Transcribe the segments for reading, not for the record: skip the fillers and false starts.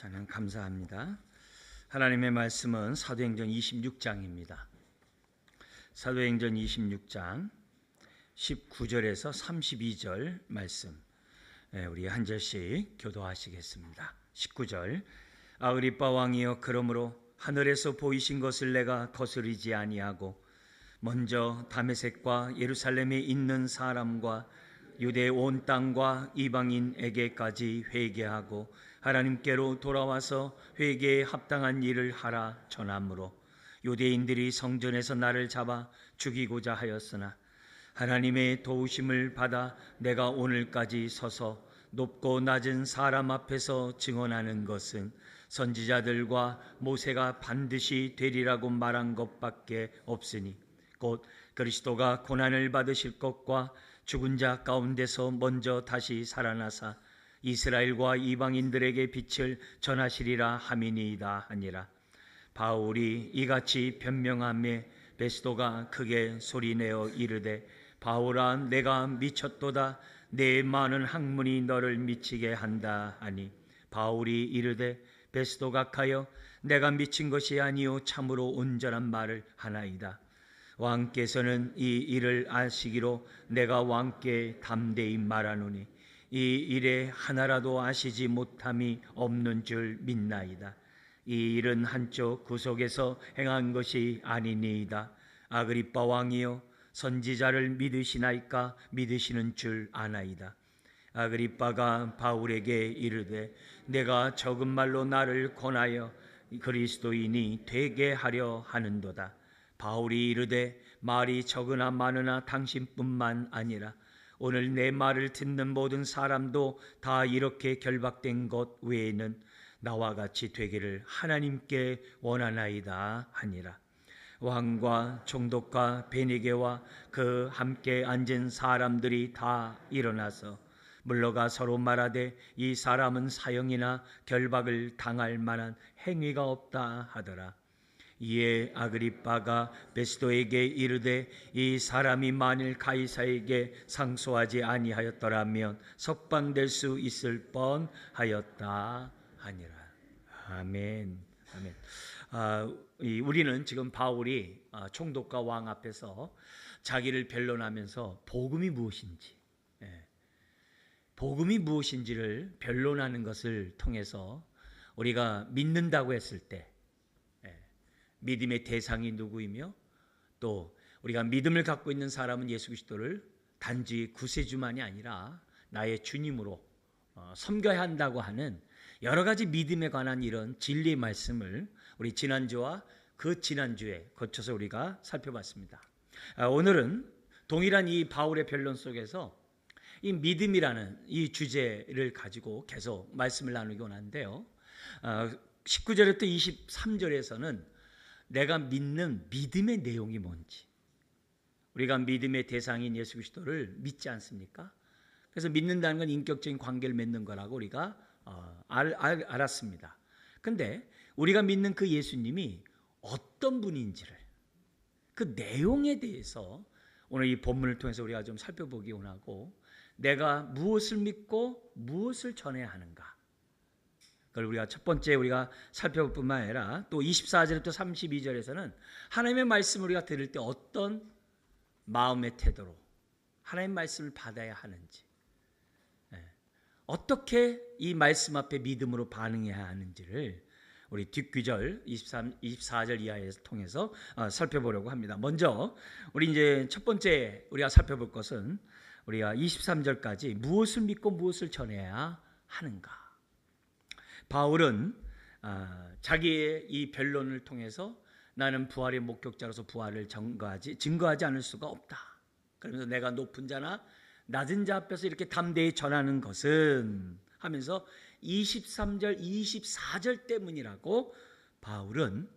저는 감사합니다. 하나님의 말씀은 사도행전 26장입니다. 사도행전 26장 19절에서 32절 말씀, 우리 한 절씩 교도하시겠습니다. 19절, 아그리빠 왕이여, 그러므로 하늘에서 보이신 것을 내가 거스르지 아니하고 먼저 다메섹과 예루살렘에 있는 사람과 유대 온 땅과 이방인에게까지 회개하고 하나님께로 돌아와서 회개에 합당한 일을 하라 전하므로 유대인들이 성전에서 나를 잡아 죽이고자 하였으나 하나님의 도우심을 받아 내가 오늘까지 서서 높고 낮은 사람 앞에서 증언하는 것은 선지자들과 모세가 반드시 되리라고 말한 것밖에 없으니 곧 그리스도가 고난을 받으실 것과 죽은 자 가운데서 먼저 다시 살아나사 이스라엘과 이방인들에게 빛을 전하시리라 함이니이다 하니라. 바울이 이같이 변명하며 베스도가 크게 소리내어 이르되, 바울아, 내가 미쳤도다. 내 많은 학문이 너를 미치게 한다 하니, 바울이 이르되, 베스도 각하여, 내가 미친 것이 아니요 참으로 온전한 말을 하나이다. 왕께서는 이 일을 아시기로 내가 왕께 담대히 말하노니 이 일에 하나라도 아시지 못함이 없는 줄 믿나이다. 이 일은 한쪽 구속에서 행한 것이 아니니이다. 아그리빠 왕이여, 선지자를 믿으시나이까? 믿으시는 줄 아나이다. 아그리빠가 바울에게 이르되, 내가 적은 말로 나를 권하여 그리스도인이 되게 하려 하는도다. 바울이 이르되, 말이 적으나 많으나 당신뿐만 아니라 오늘 내 말을 듣는 모든 사람도 다 이렇게 결박된 것 외에는 나와 같이 되기를 하나님께 원하나이다 하니라. 왕과 총독과 베니게와 그 함께 앉은 사람들이 다 일어나서 물러가 서로 말하되, 이 사람은 사형이나 결박을 당할 만한 행위가 없다 하더라. 이에 아그리빠가 베스도에게 이르되, 이 사람이 만일 가이사에게 상소하지 아니하였더라면 석방될 수 있을 뻔하였다 하니라. 아멘. 아멘. 우리는 지금 바울이 총독과 왕 앞에서 자기를 변론하면서 복음이 무엇인지, 복음이 무엇인지를 변론하는 것을 통해서 우리가 믿는다고 했을 때 믿음의 대상이 누구이며, 또 우리가 믿음을 갖고 있는 사람은 예수 그리스도를 단지 구세주만이 아니라 나의 주님으로 섬겨야 한다고 하는 여러 가지 믿음에 관한 이런 진리의 말씀을 우리 지난주와 그 지난주에 거쳐서 우리가 살펴봤습니다. 오늘은 동일한 이 바울의 변론 속에서 이 믿음이라는 이 주제를 가지고 계속 말씀을 나누기 원하는데요. 19절부터 23절에서는 내가 믿는 믿음의 내용이 뭔지, 우리가 믿음의 대상인 예수 그리스도를 믿지 않습니까? 그래서 믿는다는 건 인격적인 관계를 맺는 거라고 우리가 알았습니다. 그런데 우리가 믿는 그 예수님이 어떤 분인지를, 그 내용에 대해서 오늘 이 본문을 통해서 우리가 좀 살펴보기 원하고, 내가 무엇을 믿고 무엇을 전해야 하는가, 그걸 우리가 첫 번째 우리가 살펴볼 뿐만 아니라 또 24절부터 32절에서는 하나님의 말씀을 우리가 들을 때 어떤 마음의 태도로 하나님의 말씀을 받아야 하는지, 어떻게 이 말씀 앞에 믿음으로 반응해야 하는지를 우리 뒷귀절 24절 이하에서 통해서 살펴보려고 합니다. 먼저 우리 이제 첫 번째 우리가 살펴볼 것은 우리가 23절까지 무엇을 믿고 무엇을 전해야 하는가. 바울은 자기의 이 변론을 통해서 나는 부활의 목격자로서 부활을 증거하지 않을 수가 없다. 그러면서 내가 높은 자나 낮은 자 앞에서 이렇게 담대히 전하는 것은 하면서 23절, 24절 때문이라고 바울은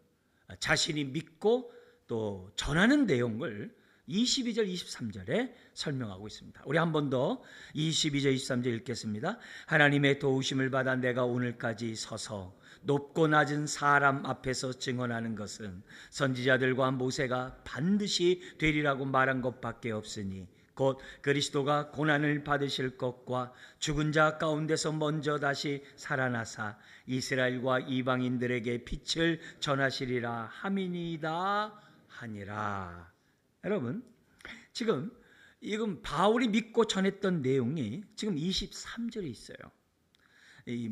자신이 믿고 또 전하는 내용을 22절, 23절에 설명하고 있습니다. 우리 한 번 더 22절, 23절 읽겠습니다. 하나님의 도우심을 받아 내가 오늘까지 서서 높고 낮은 사람 앞에서 증언하는 것은 선지자들과 모세가 반드시 되리라고 말한 것밖에 없으니 곧 그리스도가 고난을 받으실 것과 죽은 자 가운데서 먼저 다시 살아나사 이스라엘과 이방인들에게 빛을 전하시리라 함이니이다 하니라. 여러분, 지금 바울이 믿고 전했던 내용이 지금 23절에 있어요.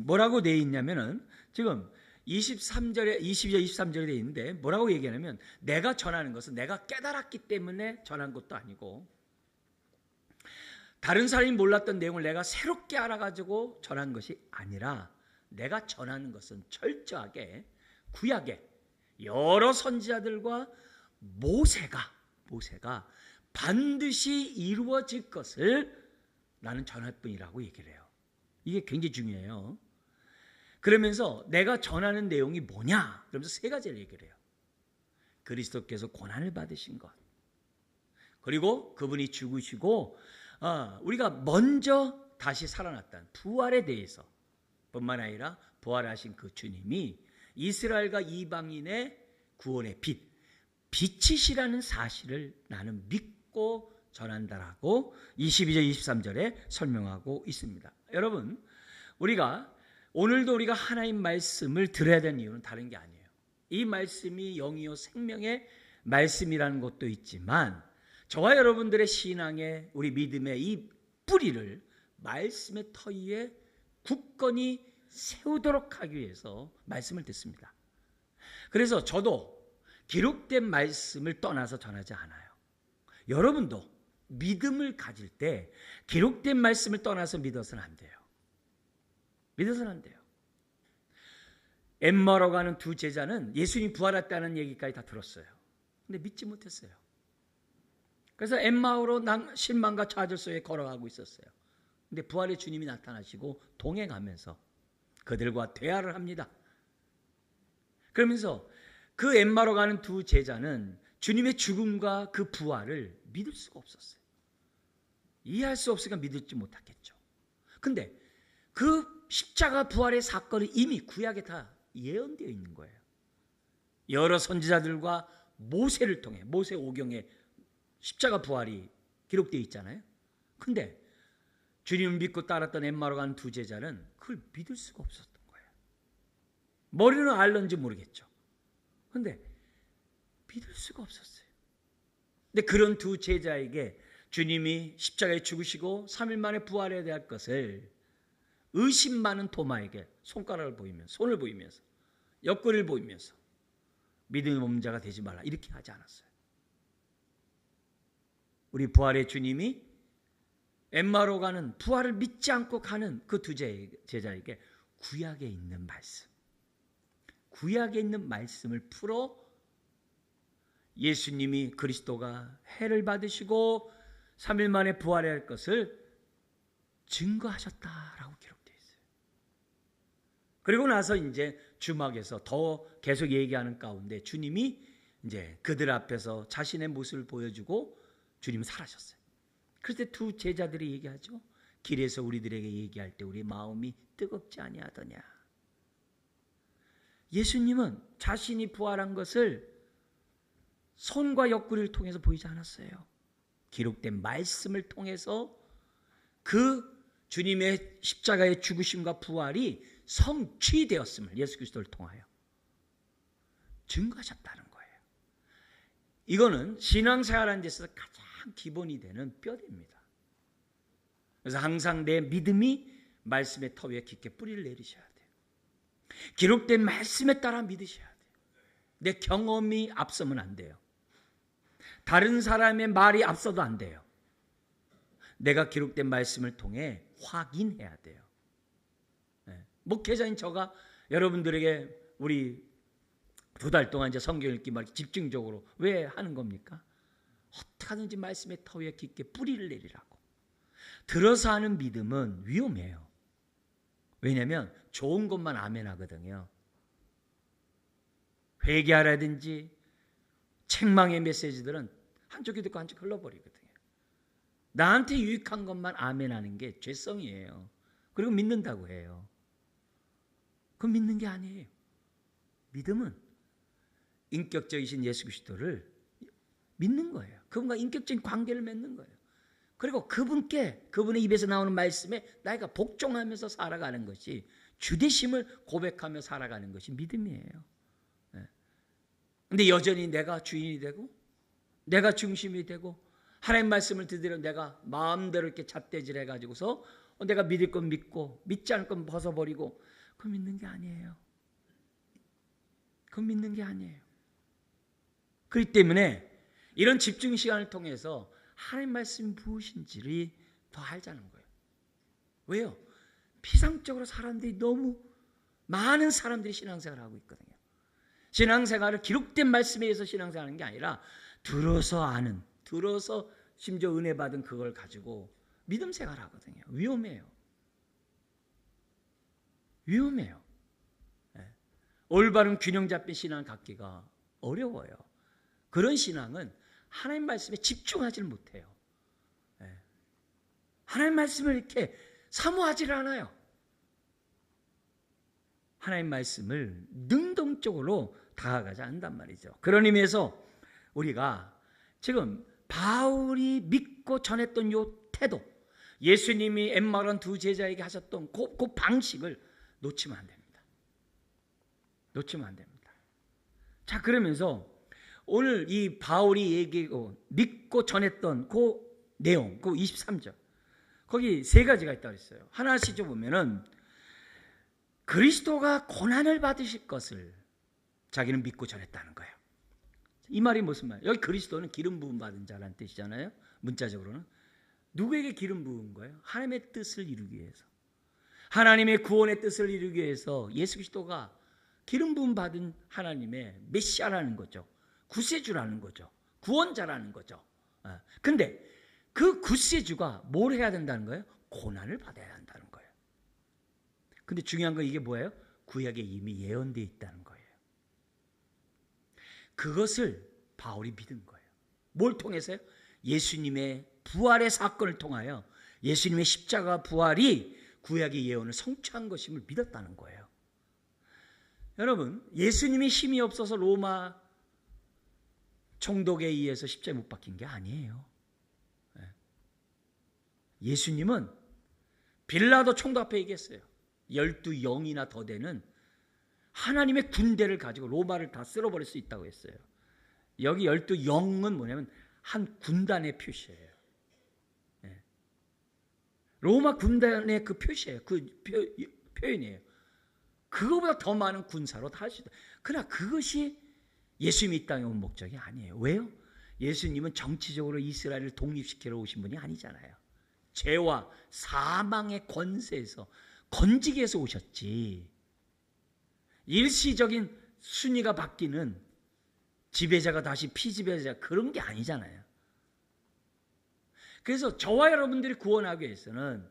뭐라고 되어 있냐면은 지금 23절에 22절 23절에 되어 있는데 뭐라고 얘기하냐면 내가 전하는 것은 내가 깨달았기 때문에 전한 것도 아니고 다른 사람이 몰랐던 내용을 내가 새롭게 알아가지고 전한 것이 아니라 내가 전하는 것은 철저하게 구약의 여러 선지자들과 모세가 반드시 이루어질 것을 나는 전할 뿐이라고 얘기를 해요. 이게 굉장히 중요해요. 그러면서 내가 전하는 내용이 뭐냐? 그러면서 세 가지를 얘기를 해요. 그리스도께서 고난을 받으신 것, 그리고 그분이 죽으시고 우리가 먼저 다시 살아났다는 부활에 대해서 뿐만 아니라 부활하신 그 주님이 이스라엘과 이방인의 구원의 빛이시라는 사실을 나는 믿고 전한다라고 22절 23절에 설명하고 있습니다. 여러분, 오늘도 우리가 하나님 말씀을 들어야 되는 이유는 다른 게 아니에요. 이 말씀이 영이요 생명의 말씀이라는 것도 있지만 저와 여러분들의 신앙의 우리 믿음의 이 뿌리를 말씀의 터 위에 굳건히 세우도록 하기 위해서 말씀을 듣습니다. 그래서 저도 기록된 말씀을 떠나서 전하지 않아요. 여러분도 믿음을 가질 때 기록된 말씀을 떠나서 믿어서는 안 돼요. 믿어서는 안 돼요. 엠마오로 가는 두 제자는 예수님이 부활했다는 얘기까지 다 들었어요. 근데 믿지 못했어요. 그래서 엠마오로 실망과 좌절 속에 걸어가고 있었어요. 근데 부활의 주님이 나타나시고 동행하면서 그들과 대화를 합니다. 그러면서 그 엠마오로 가는 두 제자는 주님의 죽음과 그 부활을 믿을 수가 없었어요. 이해할 수 없으니까 믿지 못하겠죠. 근데 그 십자가 부활의 사건이 이미 구약에 다 예언되어 있는 거예요. 여러 선지자들과 모세를 통해 모세 오경에 십자가 부활이 기록되어 있잖아요. 근데 주님을 믿고 따랐던 엠마오로 가는 두 제자는 그걸 믿을 수가 없었던 거예요. 머리는 알는지 모르겠죠. 근데 믿을 수가 없었어요. 근데 그런 두 제자에게 주님이 십자가에 죽으시고 3일 만에 부활해야 될 것을 의심 많은 도마에게 손가락을 보이면서, 손을 보이면서, 옆구리를 보이면서 믿음의 없는 자가 되지 말라 이렇게 하지 않았어요. 우리 부활의 주님이 엠마오로 가는 부활을 믿지 않고 가는 그 두 제자에게 구약에 있는 말씀을 풀어 예수님이 그리스도가 해를 받으시고 3일 만에 부활해야 할 것을 증거하셨다라고 기록되어 있어요. 그리고 나서 이제 주막에서 더 계속 얘기하는 가운데 주님이 이제 그들 앞에서 자신의 모습을 보여주고 주님은 사라졌어요. 그때 두 제자들이 얘기하죠. 길에서 우리들에게 얘기할 때 우리 마음이 뜨겁지 아니하더냐. 예수님은 자신이 부활한 것을 손과 옆구리를 통해서 보이지 않았어요. 기록된 말씀을 통해서 그 주님의 십자가의 죽으심과 부활이 성취되었음을 예수 그리스도를 통하여 증거하셨다는 거예요. 이거는 신앙생활하는 데 있어서 가장 기본이 되는 뼈대입니다. 그래서 항상 내 믿음이 말씀의 터 위에 깊게 뿌리를 내리셔야 돼요. 기록된 말씀에 따라 믿으셔야 돼요. 내 경험이 앞서면 안 돼요. 다른 사람의 말이 앞서도 안 돼요. 내가 기록된 말씀을 통해 확인해야 돼요. 목회자인 저가 여러분들에게 우리 2달 동안 이제 성경 읽기 말 집중적으로 왜 하는 겁니까? 어떻게 하든지 말씀의 터 위에 깊게 뿌리를 내리라고. 들어서 하는 믿음은 위험해요. 왜냐하면 좋은 것만 아멘 하거든요. 회개하라든지 책망의 메시지들은 한쪽이 듣고 한쪽 흘러버리거든요. 나한테 유익한 것만 아멘 하는 게 죄성이에요. 그리고 믿는다고 해요. 그건 믿는 게 아니에요. 믿음은 인격적이신 예수 그리스도를 믿는 거예요. 그분과 인격적인 관계를 맺는 거예요. 그리고 그분의 입에서 나오는 말씀에 내가 복종하면서 살아가는 것이, 주되심을 고백하며 살아가는 것이 믿음이에요. 근데 여전히 내가 주인이 되고 내가 중심이 되고 하나님 말씀을 듣으려 내가 마음대로 이렇게 잣대질 해가지고서 내가 믿을 건 믿고 믿지 않을 건 벗어버리고, 그건 믿는 게 아니에요. 그건 믿는 게 아니에요. 그렇기 때문에 이런 집중 시간을 통해서 하나님 말씀이 무엇인지를 더 알자는 거예요. 왜요? 피상적으로 사람들이, 너무 많은 사람들이 신앙생활을 하고 있거든요. 신앙생활을 기록된 말씀에 의해서 신앙생활하는 게 아니라 들어서 아는, 들어서 심지어 은혜 받은 그걸 가지고 믿음 생활을 하거든요. 위험해요. 위험해요. 올바른 균형 잡힌 신앙을 갖기가 어려워요. 그런 신앙은 하나님 말씀에 집중하지를 못해요. 하나님 말씀을 이렇게 사모하지를 않아요. 하나님 말씀을 능동적으로 다가가지 않는단 말이죠. 그런 의미에서 우리가 지금 바울이 믿고 전했던 요 태도, 예수님이 엠마오란 두 제자에게 하셨던 그 방식을 놓치면 안 됩니다. 놓치면 안 됩니다. 자, 그러면서 오늘 이 바울이 얘기하고 믿고 전했던 그 내용, 그 23절, 거기 세 가지가 있다고 했어요. 하나씩 좀 보면은 그리스도가 고난을 받으실 것을 자기는 믿고 전했다는 거예요. 이 말이 무슨 말이에요? 여기 그리스도는 기름 부음 받은 자라는 뜻이잖아요. 문자적으로는 누구에게 기름 부은 거예요? 하나님의 뜻을 이루기 위해서, 하나님의 구원의 뜻을 이루기 위해서 예수 그리스도가 기름 부음 받은 하나님의 메시아라는 거죠. 구세주라는 거죠. 구원자라는 거죠. 근데 그 구세주가 뭘 해야 된다는 거예요? 고난을 받아야 한다는 거예요. 근데 중요한 건 이게 뭐예요? 구약에 이미 예언되어 있다는 거예요. 그것을 바울이 믿은 거예요. 뭘 통해서요? 예수님의 부활의 사건을 통하여 예수님의 십자가 부활이 구약의 예언을 성취한 것임을 믿었다는 거예요. 여러분, 예수님이 힘이 없어서 로마 총독에 의해서 십자가에 못 박힌 게 아니에요. 예수님은 빌라도 총독 앞에 얘기했어요. 12영이나 더 되는 하나님의 군대를 가지고 로마를 다 쓸어버릴 수 있다고 했어요. 여기 12영은 뭐냐면 한 군단의 표시예요. 로마 군단의 그 표시예요. 그 표현이에요. 그거보다 더 많은 군사로 다 할 수 있다. 그러나 그것이 예수님이 이 땅에 온 목적이 아니에요. 왜요? 예수님은 정치적으로 이스라엘을 독립시키러 오신 분이 아니잖아요. 죄와 사망의 권세에서 건지기 위해서 오셨지, 일시적인 순위가 바뀌는 지배자가 다시 피지배자, 그런 게 아니잖아요. 그래서 저와 여러분들이 구원하기 위해서는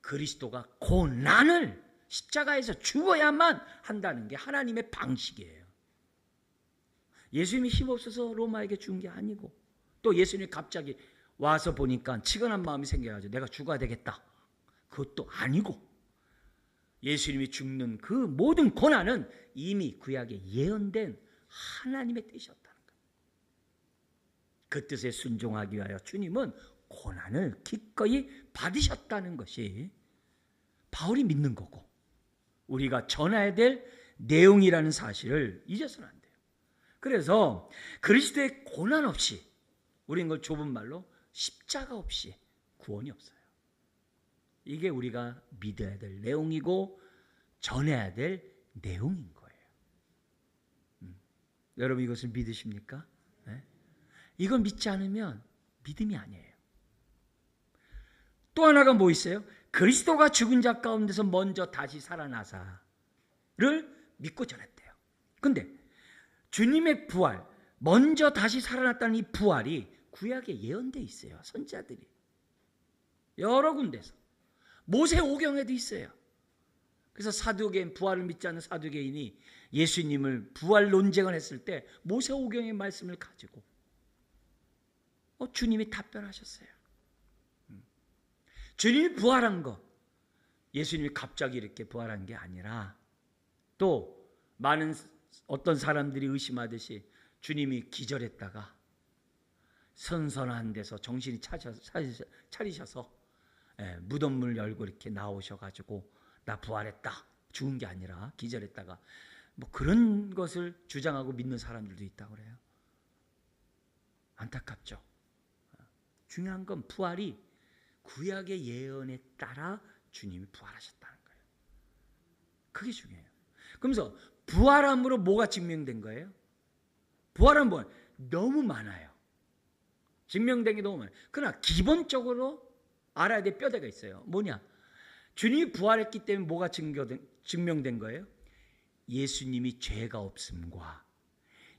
그리스도가 고난을 십자가에서 죽어야만 한다는 게 하나님의 방식이에요. 예수님이 힘없어서 로마에게 죽은 게 아니고, 또 예수님이 갑자기 와서 보니까 치근한 마음이 생겨가지고 내가 죽어야 되겠다, 그것도 아니고, 예수님이 죽는 그 모든 고난은 이미 구약에 예언된 하나님의 뜻이었다는 거예요. 그 뜻에 순종하기 위하여 주님은 고난을 기꺼이 받으셨다는 것이 바울이 믿는 거고, 우리가 전해야 될 내용이라는 사실을 잊어서는 안 돼요. 그래서 그리스도의 고난 없이, 우리는 걸 좁은 말로 십자가 없이 구원이 없어요. 이게 우리가 믿어야 될 내용이고 전해야 될 내용인 거예요. 여러분, 이것을 믿으십니까? 네? 이걸 믿지 않으면 믿음이 아니에요. 또 하나가 뭐 있어요? 그리스도가 죽은 자 가운데서 먼저 다시 살아나사를 믿고 전했대요. 근데 주님의 부활, 먼저 다시 살아났다는 이 부활이 구약에 예언되어 있어요. 선지자들이 여러 군데서, 모세오경에도 있어요. 그래서 사두개인, 부활을 믿지 않는 사두개인이 예수님을 부활 논쟁을 했을 때 모세오경의 말씀을 가지고 주님이 답변하셨어요. 주님이 부활한 거, 예수님이 갑자기 이렇게 부활한 게 아니라, 또 많은 어떤 사람들이 의심하듯이 주님이 기절했다가 선선한 데서 정신이 차리셔서 무덤문을 열고 이렇게 나오셔가지고 나 부활했다, 죽은 게 아니라 기절했다가 뭐 그런 것을 주장하고 믿는 사람들도 있다고 그래요. 안타깝죠. 중요한 건 부활이 구약의 예언에 따라 주님이 부활하셨다는 거예요. 그게 중요해요. 그러면서 부활함으로 뭐가 증명된 거예요? 부활은 뭐 너무 많아요. 증명된 게 너무 많아요. 그러나 기본적으로 알아야 될 뼈대가 있어요. 뭐냐? 주님이 부활했기 때문에 뭐가 증명된 거예요? 예수님이 죄가 없음과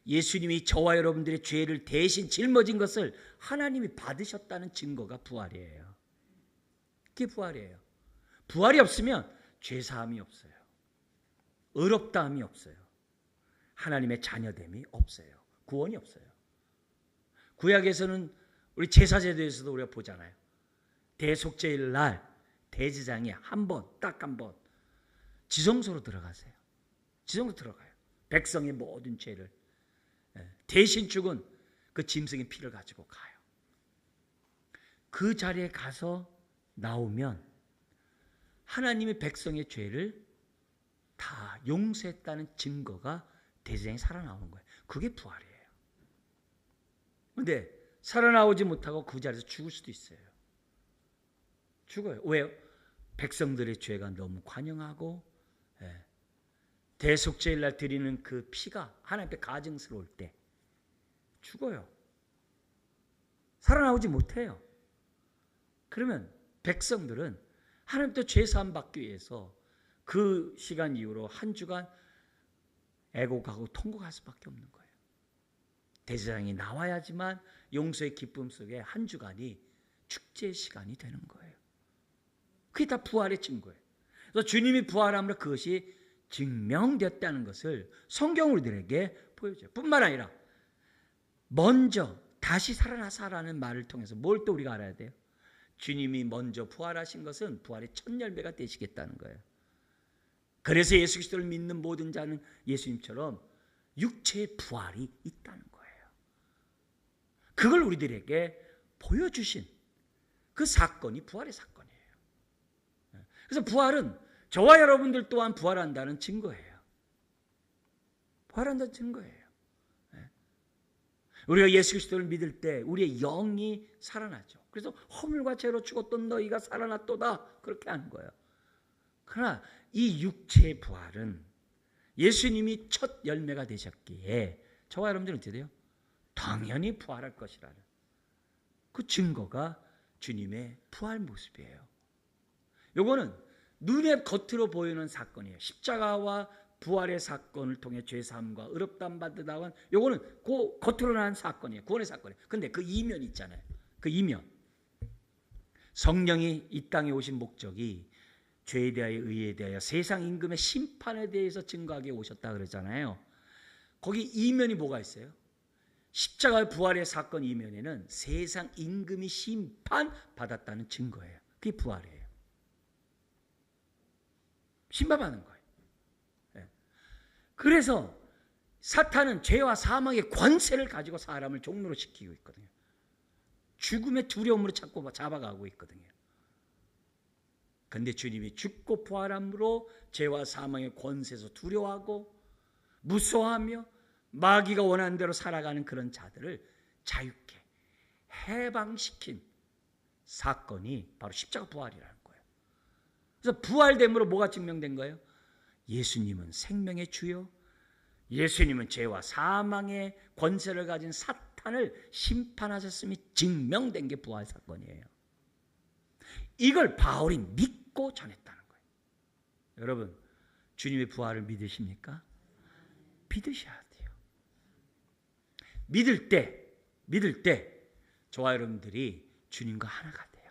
예수님이 저와 여러분들의 죄를 대신 짊어진 것을 하나님이 받으셨다는 증거가 부활이에요. 그게 부활이에요. 부활이 없으면 죄사함이 없어요. 의롭다함이 없어요. 하나님의 자녀됨이 없어요. 구원이 없어요. 구약에서는 우리 제사제도에서도 우리가 보잖아요. 대속죄일 날 대제사장이 딱 한 번 지성소로 들어가세요. 지성소로 들어가요. 백성의 모든 죄를 대신 죽은 그 짐승의 피를 가지고 가요. 그 자리에 가서 나오면 하나님의 백성의 죄를 다 용서했다는 증거가 대제사장이 살아나오는 거예요. 그게 부활이에요. 그런데 살아나오지 못하고 그 자리에서 죽을 수도 있어요. 죽어요. 왜요? 백성들의 죄가 너무 관영하고 대속죄일 날 드리는 그 피가 하나님 앞에 가증스러울 때 죽어요. 살아나오지 못해요. 그러면 백성들은 하나님께 죄사함 받기 위해서 그 시간 이후로 한 주간 애곡하고 통곡할 수밖에 없는 거예요. 대제사장이 나와야지만 용서의 기쁨 속에 한 주간이 축제의 시간이 되는 거예요. 그게 다 부활의 증거예요. 그래서 주님이 부활함으로 그것이 증명됐다는 것을 성경 우리들에게 보여줘요. 뿐만 아니라 먼저 다시 살아나사라는 말을 통해서 뭘 또 우리가 알아야 돼요? 주님이 먼저 부활하신 것은 부활의 첫 열매가 되시겠다는 거예요. 그래서 예수 그리스도를 믿는 모든 자는 예수님처럼 육체의 부활이 있다는 거예요. 그걸 우리들에게 보여주신 그 사건이 부활의 사건이에요. 그래서 부활은 저와 여러분들 또한 부활한다는 증거예요. 부활한다는 증거예요. 우리가 예수 그리스도를 믿을 때 우리의 영이 살아나죠. 그래서 허물과 죄로 죽었던 너희가 살아났도다 그렇게 하는 거예요. 그러나 이 육체의 부활은 예수님이 첫 열매가 되셨기에 저와 여러분들은 어떻게 돼요? 당연히 부활할 것이라는 그 증거가 주님의 부활 모습이에요. 요거는 눈에 겉으로 보이는 사건이에요. 십자가와 부활의 사건을 통해 죄사함과 의롭다함 받으다가 요거는 그 겉으로 난 사건이에요. 구원의 사건이에요. 근데 그 이면 있잖아요. 그 이면. 성령이 이 땅에 오신 목적이 죄에 대하여 의에 대하여 세상 임금의 심판에 대해서 증거하게 오셨다 그러잖아요. 거기 이면이 뭐가 있어요? 십자가의 부활의 사건 이면에는 세상 임금이 심판받았다는 증거예요. 그게 부활이에요. 심판받는 거예요. 그래서 사탄은 죄와 사망의 권세를 가지고 사람을 종로로 시키고 있거든요. 죽음의 두려움으로 자꾸 잡아가고 있거든요. 그런데 주님이 죽고 부활함으로 죄와 사망의 권세에서 두려워하고 무서워하며 마귀가 원하는 대로 살아가는 그런 자들을 자유케 해방시킨 사건이 바로 십자가 부활이라는 거예요. 그래서 부활됨으로 뭐가 증명된 거예요? 예수님은 생명의 주요, 예수님은 죄와 사망의 권세를 가진 사탄을 심판하셨음이 증명된 게 부활 사건이에요. 이걸 바울이 믿고 전했다는 거예요. 여러분, 주님의 부활을 믿으십니까? 믿으셔야 돼요. 믿을 때 저와 여러분들이 주님과 하나가 돼요.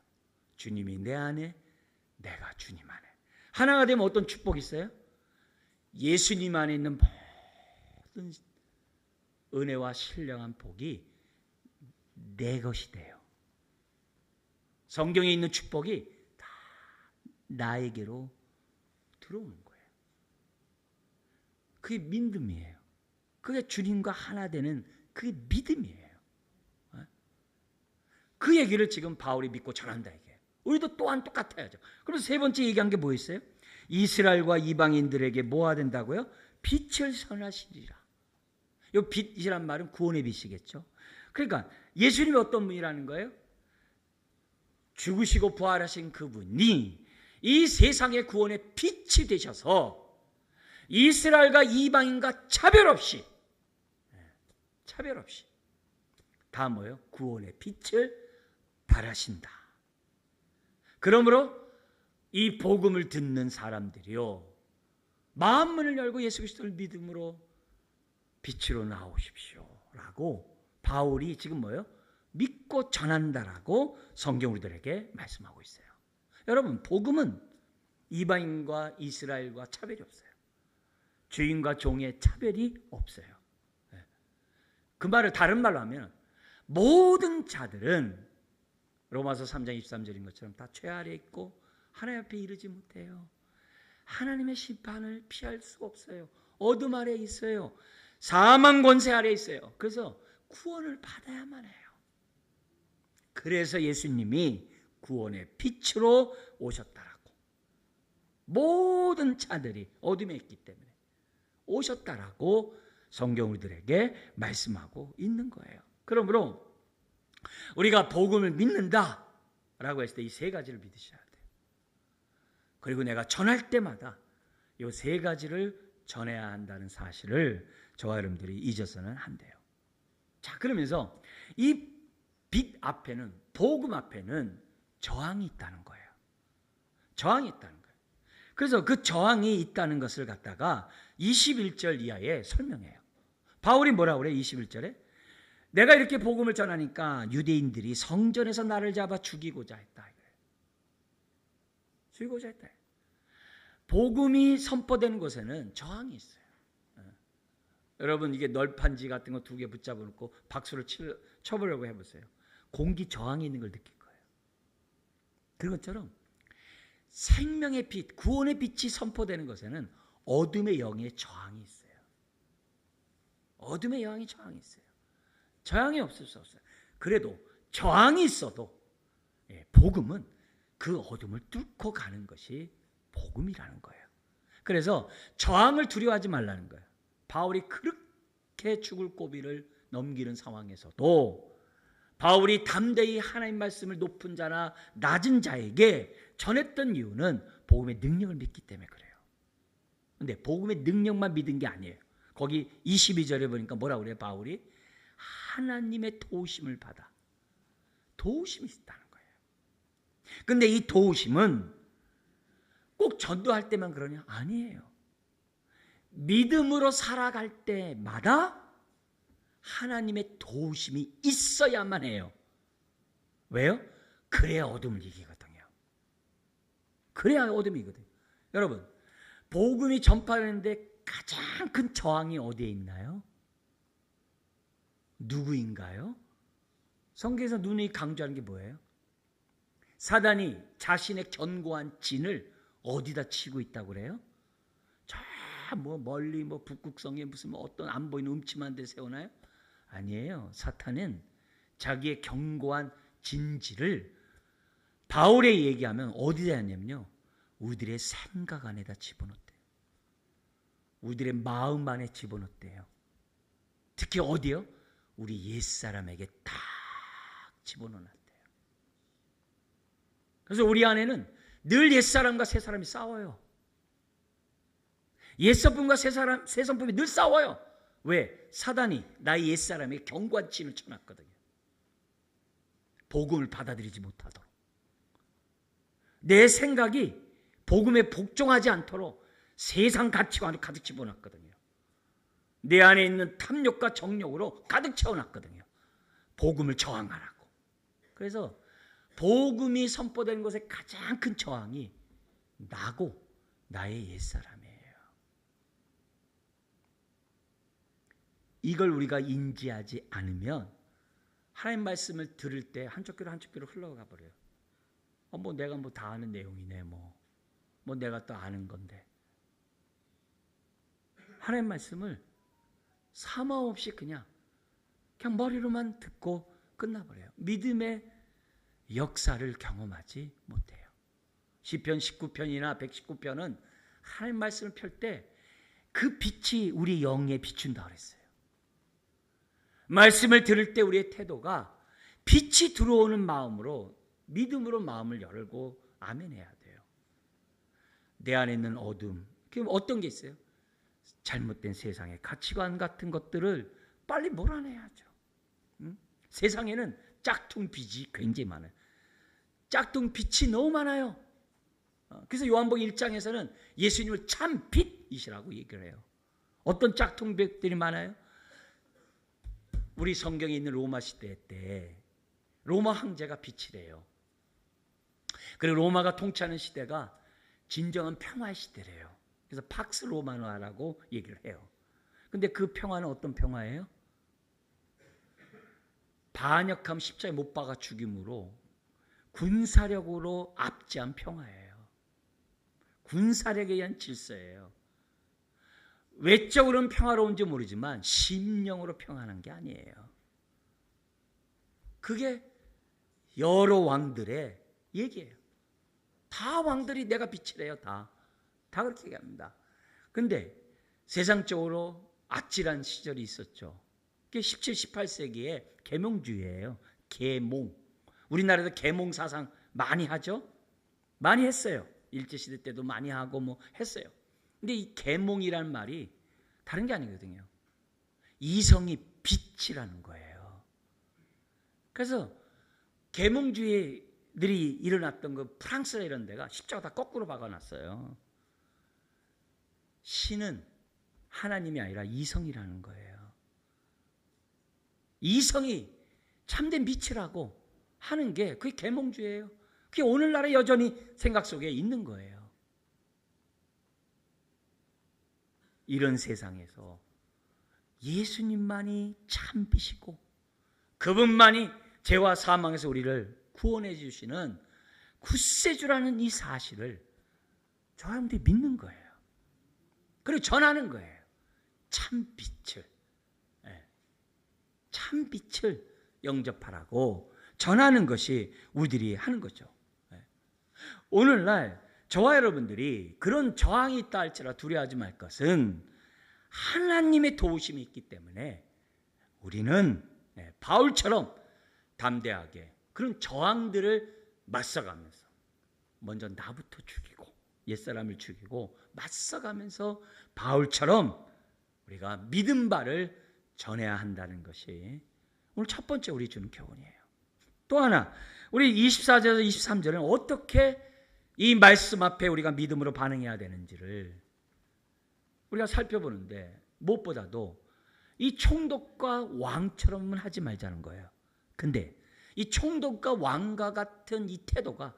주님이 내 안에, 내가 주님 안에. 하나가 되면 어떤 축복이 있어요? 예수님 안에 있는 모든 은혜와 신령한 복이 내 것이 돼요. 성경에 있는 축복이 다 나에게로 들어오는 거예요. 그게 믿음이에요. 그게 주님과 하나 되는 그게 믿음이에요. 그 얘기를 지금 바울이 믿고 전한다 이게. 우리도 또한 똑같아야죠. 그래서 세 번째 얘기한 게 뭐였어요? 이스라엘과 이방인들에게 뭐가 된다고요? 빛을 선하시리라. 이 빛이란 말은 구원의 빛이겠죠. 그러니까 예수님이 어떤 분이라는 거예요? 죽으시고 부활하신 그분이 이 세상의 구원의 빛이 되셔서 이스라엘과 이방인과 차별 없이 다 뭐예요? 구원의 빛을 발하신다. 그러므로 이 복음을 듣는 사람들이요, 마음문을 열고 예수 그리스도를 믿음으로 빛으로 나오십시오 라고 바울이 지금 뭐예요? 믿고 전한다라고 성경 우리들에게 말씀하고 있어요. 여러분, 복음은 이방인과 이스라엘과 차별이 없어요. 주인과 종의 차별이 없어요. 그 말을 다른 말로 하면 모든 자들은 로마서 3장 23절인 것처럼 다 죄 아래 있고 하나님 앞에 이르지 못해요. 하나님의 심판을 피할 수가 없어요. 어둠 아래 있어요. 사망 권세 아래 있어요. 그래서 구원을 받아야만 해요. 그래서 예수님이 구원의 빛으로 오셨다라고. 모든 자들이 어둠에 있기 때문에 오셨다라고 성경 우리들에게 말씀하고 있는 거예요. 그러므로 우리가 복음을 믿는다라고 했을 때 이 세 가지를 믿으셔야 돼요. 그리고 내가 전할 때마다 이 세 가지를 전해야 한다는 사실을 저와 여러분들이 잊어서는 안 돼요. 자, 그러면서 이 빛 앞에는, 복음 앞에는 저항이 있다는 거예요. 저항이 있다는 거예요. 그래서 그 저항이 있다는 것을 갖다가 21절 이하에 설명해요. 바울이 뭐라고 그래요? 21절에 내가 이렇게 복음을 전하니까 유대인들이 성전에서 나를 잡아 죽이고자 했다. 죽이고자 했다. 복음이 선포되는 곳에는 저항이 있어요. 여러분, 이게 널판지 같은 거 2개 붙잡아 놓고 박수를 쳐보려고 해보세요. 공기 저항이 있는 걸 느낄 거예요. 그것처럼 생명의 빛, 구원의 빛이 선포되는 것에는 어둠의 영의 저항이 있어요. 어둠의 영의 저항이 있어요. 저항이 없을 수 없어요. 그래도 저항이 있어도 복음은 그 어둠을 뚫고 가는 것이 복음이라는 거예요. 그래서 저항을 두려워하지 말라는 거예요. 바울이 그렇게 죽을 고비를 넘기는 상황에서도 바울이 담대히 하나님 말씀을 높은 자나 낮은 자에게 전했던 이유는 복음의 능력을 믿기 때문에 그래요. 그런데 복음의 능력만 믿은 게 아니에요. 거기 22절에 보니까 뭐라고 그래요? 바울이 하나님의 도우심을 받아. 도우심이 있다는 거예요. 근데 이 도우심은 꼭 전도할 때만 그러냐? 아니에요. 믿음으로 살아갈 때마다 하나님의 도우심이 있어야만 해요. 왜요? 그래야 어둠을 이기거든요. 그래야 어둠이 이기거든요. 여러분, 복음이 전파되는데 가장 큰 저항이 어디에 있나요? 누구인가요? 성경에서 눈이 강조하는 게 뭐예요? 사단이 자신의 견고한 진을 어디다 치고 있다고 그래요? 저 멀리 북극성에 무슨 어떤 안 보이는 음침한 데 세우나요? 아니에요. 사탄은 자기의 견고한 진지를 바울에 얘기하면 어디다 하냐면요, 우리들의 생각 안에다 집어넣대요. 우리들의 마음 안에 집어넣대요. 특히 어디요? 우리 옛사람에게 딱 집어넣어놨대요. 그래서 우리 안에는 늘 옛사람과 새사람이 싸워요. 옛성품과 새성품이 늘 싸워요. 왜? 사단이 나의 옛사람에게 견고한 진을 쳐놨거든요. 복음을 받아들이지 못하도록. 내 생각이 복음에 복종하지 않도록 세상 가치관을 가득 집어넣었거든요. 내 안에 있는 탐욕과 정욕으로 가득 채워놨거든요. 복음을 저항하라고. 그래서 복음이 선포되는 것의 가장 큰 저항이 나고 나의 옛사람이에요. 이걸 우리가 인지하지 않으면 하나님 말씀을 들을 때 한쪽 귀로 한쪽 귀로 흘러가 버려요. 내가 다 아는 내용이네. 내가 또 아는 건데. 하나님 말씀을 사마없이 그냥 머리로만 듣고 끝나버려요. 믿음의 역사를 경험하지 못해요. 시편 19편이나 119편은 하나님 말씀을 펼 때 그 빛이 우리 영에 비춘다 그랬어요. 말씀을 들을 때 우리의 태도가 빛이 들어오는 마음으로, 믿음으로 마음을 열고 아멘해야 돼요. 내 안에 있는 어둠, 그게 어떤 게 있어요? 잘못된 세상의 가치관 같은 것들을 빨리 몰아내야죠. 세상에는 짝퉁 빛이 굉장히 많아요. 짝퉁 빛이 너무 많아요. 그래서 요한복음 1장에서는 예수님을 참 빛이시라고 얘기를 해요. 어떤 짝퉁 빛들이 많아요? 우리 성경에 있는 로마 시대 때 로마 황제가 빛이래요. 그리고 로마가 통치하는 시대가 진정한 평화의 시대래요. 그래서 팍스 로마노라고 얘기를 해요. 근데 그 평화는 어떤 평화예요? 반역함 십자가에 못 박아 죽임으로 군사력으로 압제한 평화예요. 군사력에 의한 질서예요. 외적으로는 평화로운지 모르지만 심령으로 평안한 게 아니에요. 그게 여러 왕들의 얘기예요. 다 왕들이 내가 빛이래요. 다 그렇게 얘기합니다. 근데 세상적으로 아찔한 시절이 있었죠. 그게 17, 18세기에 계몽주의예요. 계몽. 우리나라도 계몽 사상 많이 하죠? 많이 했어요. 일제시대 때도 많이 하고 뭐 했어요. 근데 이 계몽이라는 말이 다른 게 아니거든요. 이성이 빛이라는 거예요. 그래서 계몽주의들이 일어났던 그 프랑스나 이런 데가 십자가 다 거꾸로 박아놨어요. 신은 하나님이 아니라 이성이라는 거예요. 이성이 참된 빛이라고 하는 게 그게 계몽주의예요. 그게 오늘날에 여전히 생각 속에 있는 거예요. 이런 세상에서 예수님만이 참 빛이고 그분만이 죄와 사망에서 우리를 구원해 주시는 구세주라는 이 사실을 저 사람들이 믿는 거예요. 그리고 전하는 거예요. 참 빛을. 참 빛을 영접하라고 전하는 것이 우리들이 하는 거죠. 오늘날 저와 여러분들이 그런 저항이 있다 할지라도 두려워하지 말 것은 하나님의 도우심이 있기 때문에 우리는 바울처럼 담대하게 그런 저항들을 맞서가면서 먼저 나부터 죽이고 옛사람을 죽이고 맞서가면서 바울처럼 우리가 믿음 바를 전해야 한다는 것이 오늘 첫 번째 우리 주는 교훈이에요. 또 하나 우리 24절에서 23절은 어떻게 이 말씀 앞에 우리가 믿음으로 반응해야 되는지를 우리가 살펴보는데 무엇보다도 이 총독과 왕처럼은 하지 말자는 거예요. 근데 이 총독과 왕과 같은 이 태도가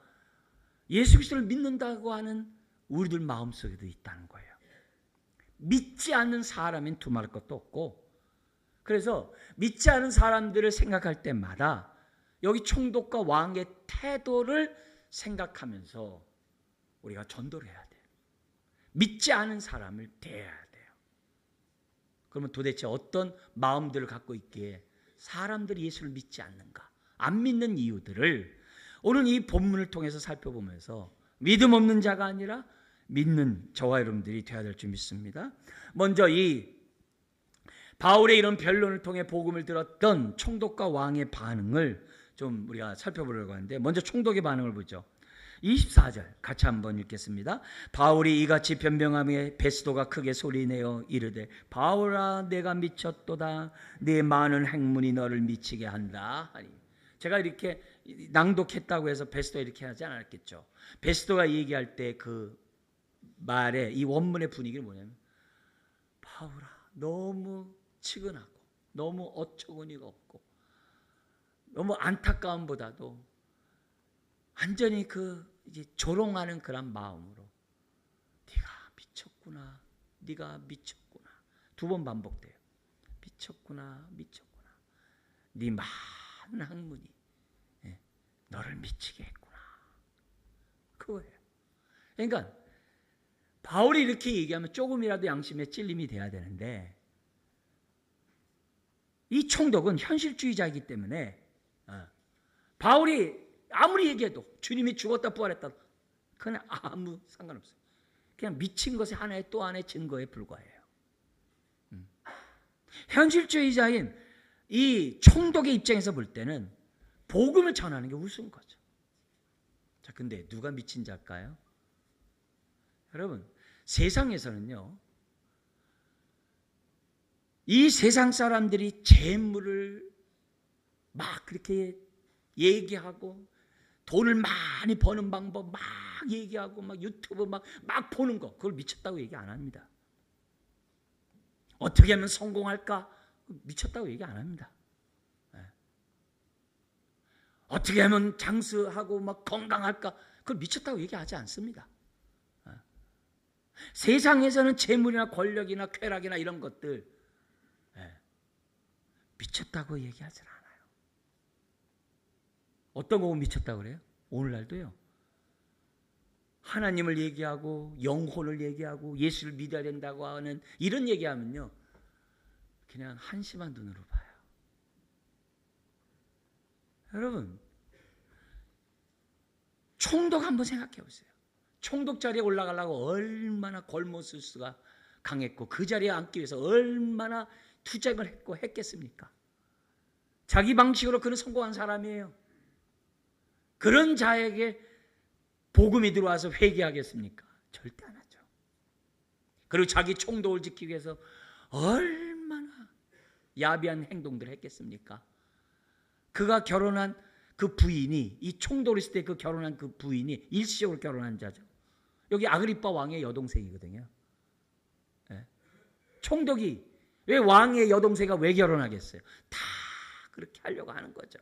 예수 그리스도를 믿는다고 하는 우리들 마음속에도 있다는 거예요. 믿지 않는 사람인 두말할 것도 없고 그래서 믿지 않은 사람들을 생각할 때마다 여기 총독과 왕의 태도를 생각하면서 우리가 전도를 해야 돼요. 믿지 않은 사람을 대해야 돼요. 그러면 도대체 어떤 마음들을 갖고 있기에 사람들이 예수를 믿지 않는가? 안 믿는 이유들을 오늘 이 본문을 통해서 살펴보면서 믿음 없는 자가 아니라 믿는 저와 여러분들이 되어야 될 줄 믿습니다. 먼저 이 바울의 이런 변론을 통해 복음을 들었던 총독과 왕의 반응을 좀 우리가 살펴보려고 하는데 먼저 총독의 반응을 보죠. 24절 같이 한번 읽겠습니다. 바울이 이같이 변명하며 베스도가 크게 소리내어 이르되 바울아 내가 미쳤도다 네 많은 행문이 너를 미치게 한다 하니. 제가 이렇게 낭독했다고 해서 베스도가 이렇게 하지 않았겠죠. 베스도가 얘기할 때 그 말의 이 원문의 분위기는 뭐냐면 바울아 너무 치근하고 너무 어처구니가 없고 너무 안타까움보다도 완전히 그 이제 조롱하는 그런 마음으로 네가 미쳤구나, 네가 미쳤구나. 2번 반복돼요. 미쳤구나, 미쳤구나. 네 많은 학문이 너를 미치게 했구나. 그거예요. 그러니까 바울이 이렇게 얘기하면 조금이라도 양심에 찔림이 돼야 되는데 이 총독은 현실주의자이기 때문에 바울이 아무리 얘기해도 주님이 죽었다 부활했다, 그건 아무 상관없어요. 그냥 미친 것의 하나의 또 하나의 증거에 불과해요. 현실주의자인 이 총독의 입장에서 볼 때는 복음을 전하는 게 우스운 거죠. 자, 근데 누가 미친 자일까요? 여러분, 세상에서는요, 이 세상 사람들이 재물을 막 그렇게 얘기하고 돈을 많이 버는 방법 막 얘기하고 막 유튜브 막 보는 거, 그걸 미쳤다고 얘기 안 합니다. 어떻게 하면 성공할까? 미쳤다고 얘기 안 합니다. 어떻게 하면 장수하고 막 건강할까? 그걸 미쳤다고 얘기하지 않습니다. 세상에서는 재물이나 권력이나 쾌락이나 이런 것들 미쳤다고 얘기하지 않아요. 어떤 거 미쳤다고 그래요? 오늘날도요. 하나님을 얘기하고 영혼을 얘기하고 예수를 믿어야 된다고 하는 이런 얘기하면요, 그냥 한심한 눈으로 봐요. 여러분, 총독 한번 생각해 보세요. 총독 자리에 올라가려고 얼마나 골모술수가 강했고 그 자리에 앉기 위해서 얼마나 투쟁을 했고 했겠습니까? 자기 방식으로 그는 성공한 사람이에요. 그런 자에게 복음이 들어와서 회개하겠습니까? 절대 안 하죠. 그리고 자기 총독을 지키기 위해서 얼마나 야비한 행동들을 했겠습니까? 그가 결혼한 그 부인이, 이 총독을 있을 때 그 결혼한 그 부인이 일시적으로 결혼한 자죠. 여기 아그리빠 왕의 여동생이거든요. 네. 총독이 왜 왕의 여동생과 왜 결혼하겠어요? 다 그렇게 하려고 하는 거죠.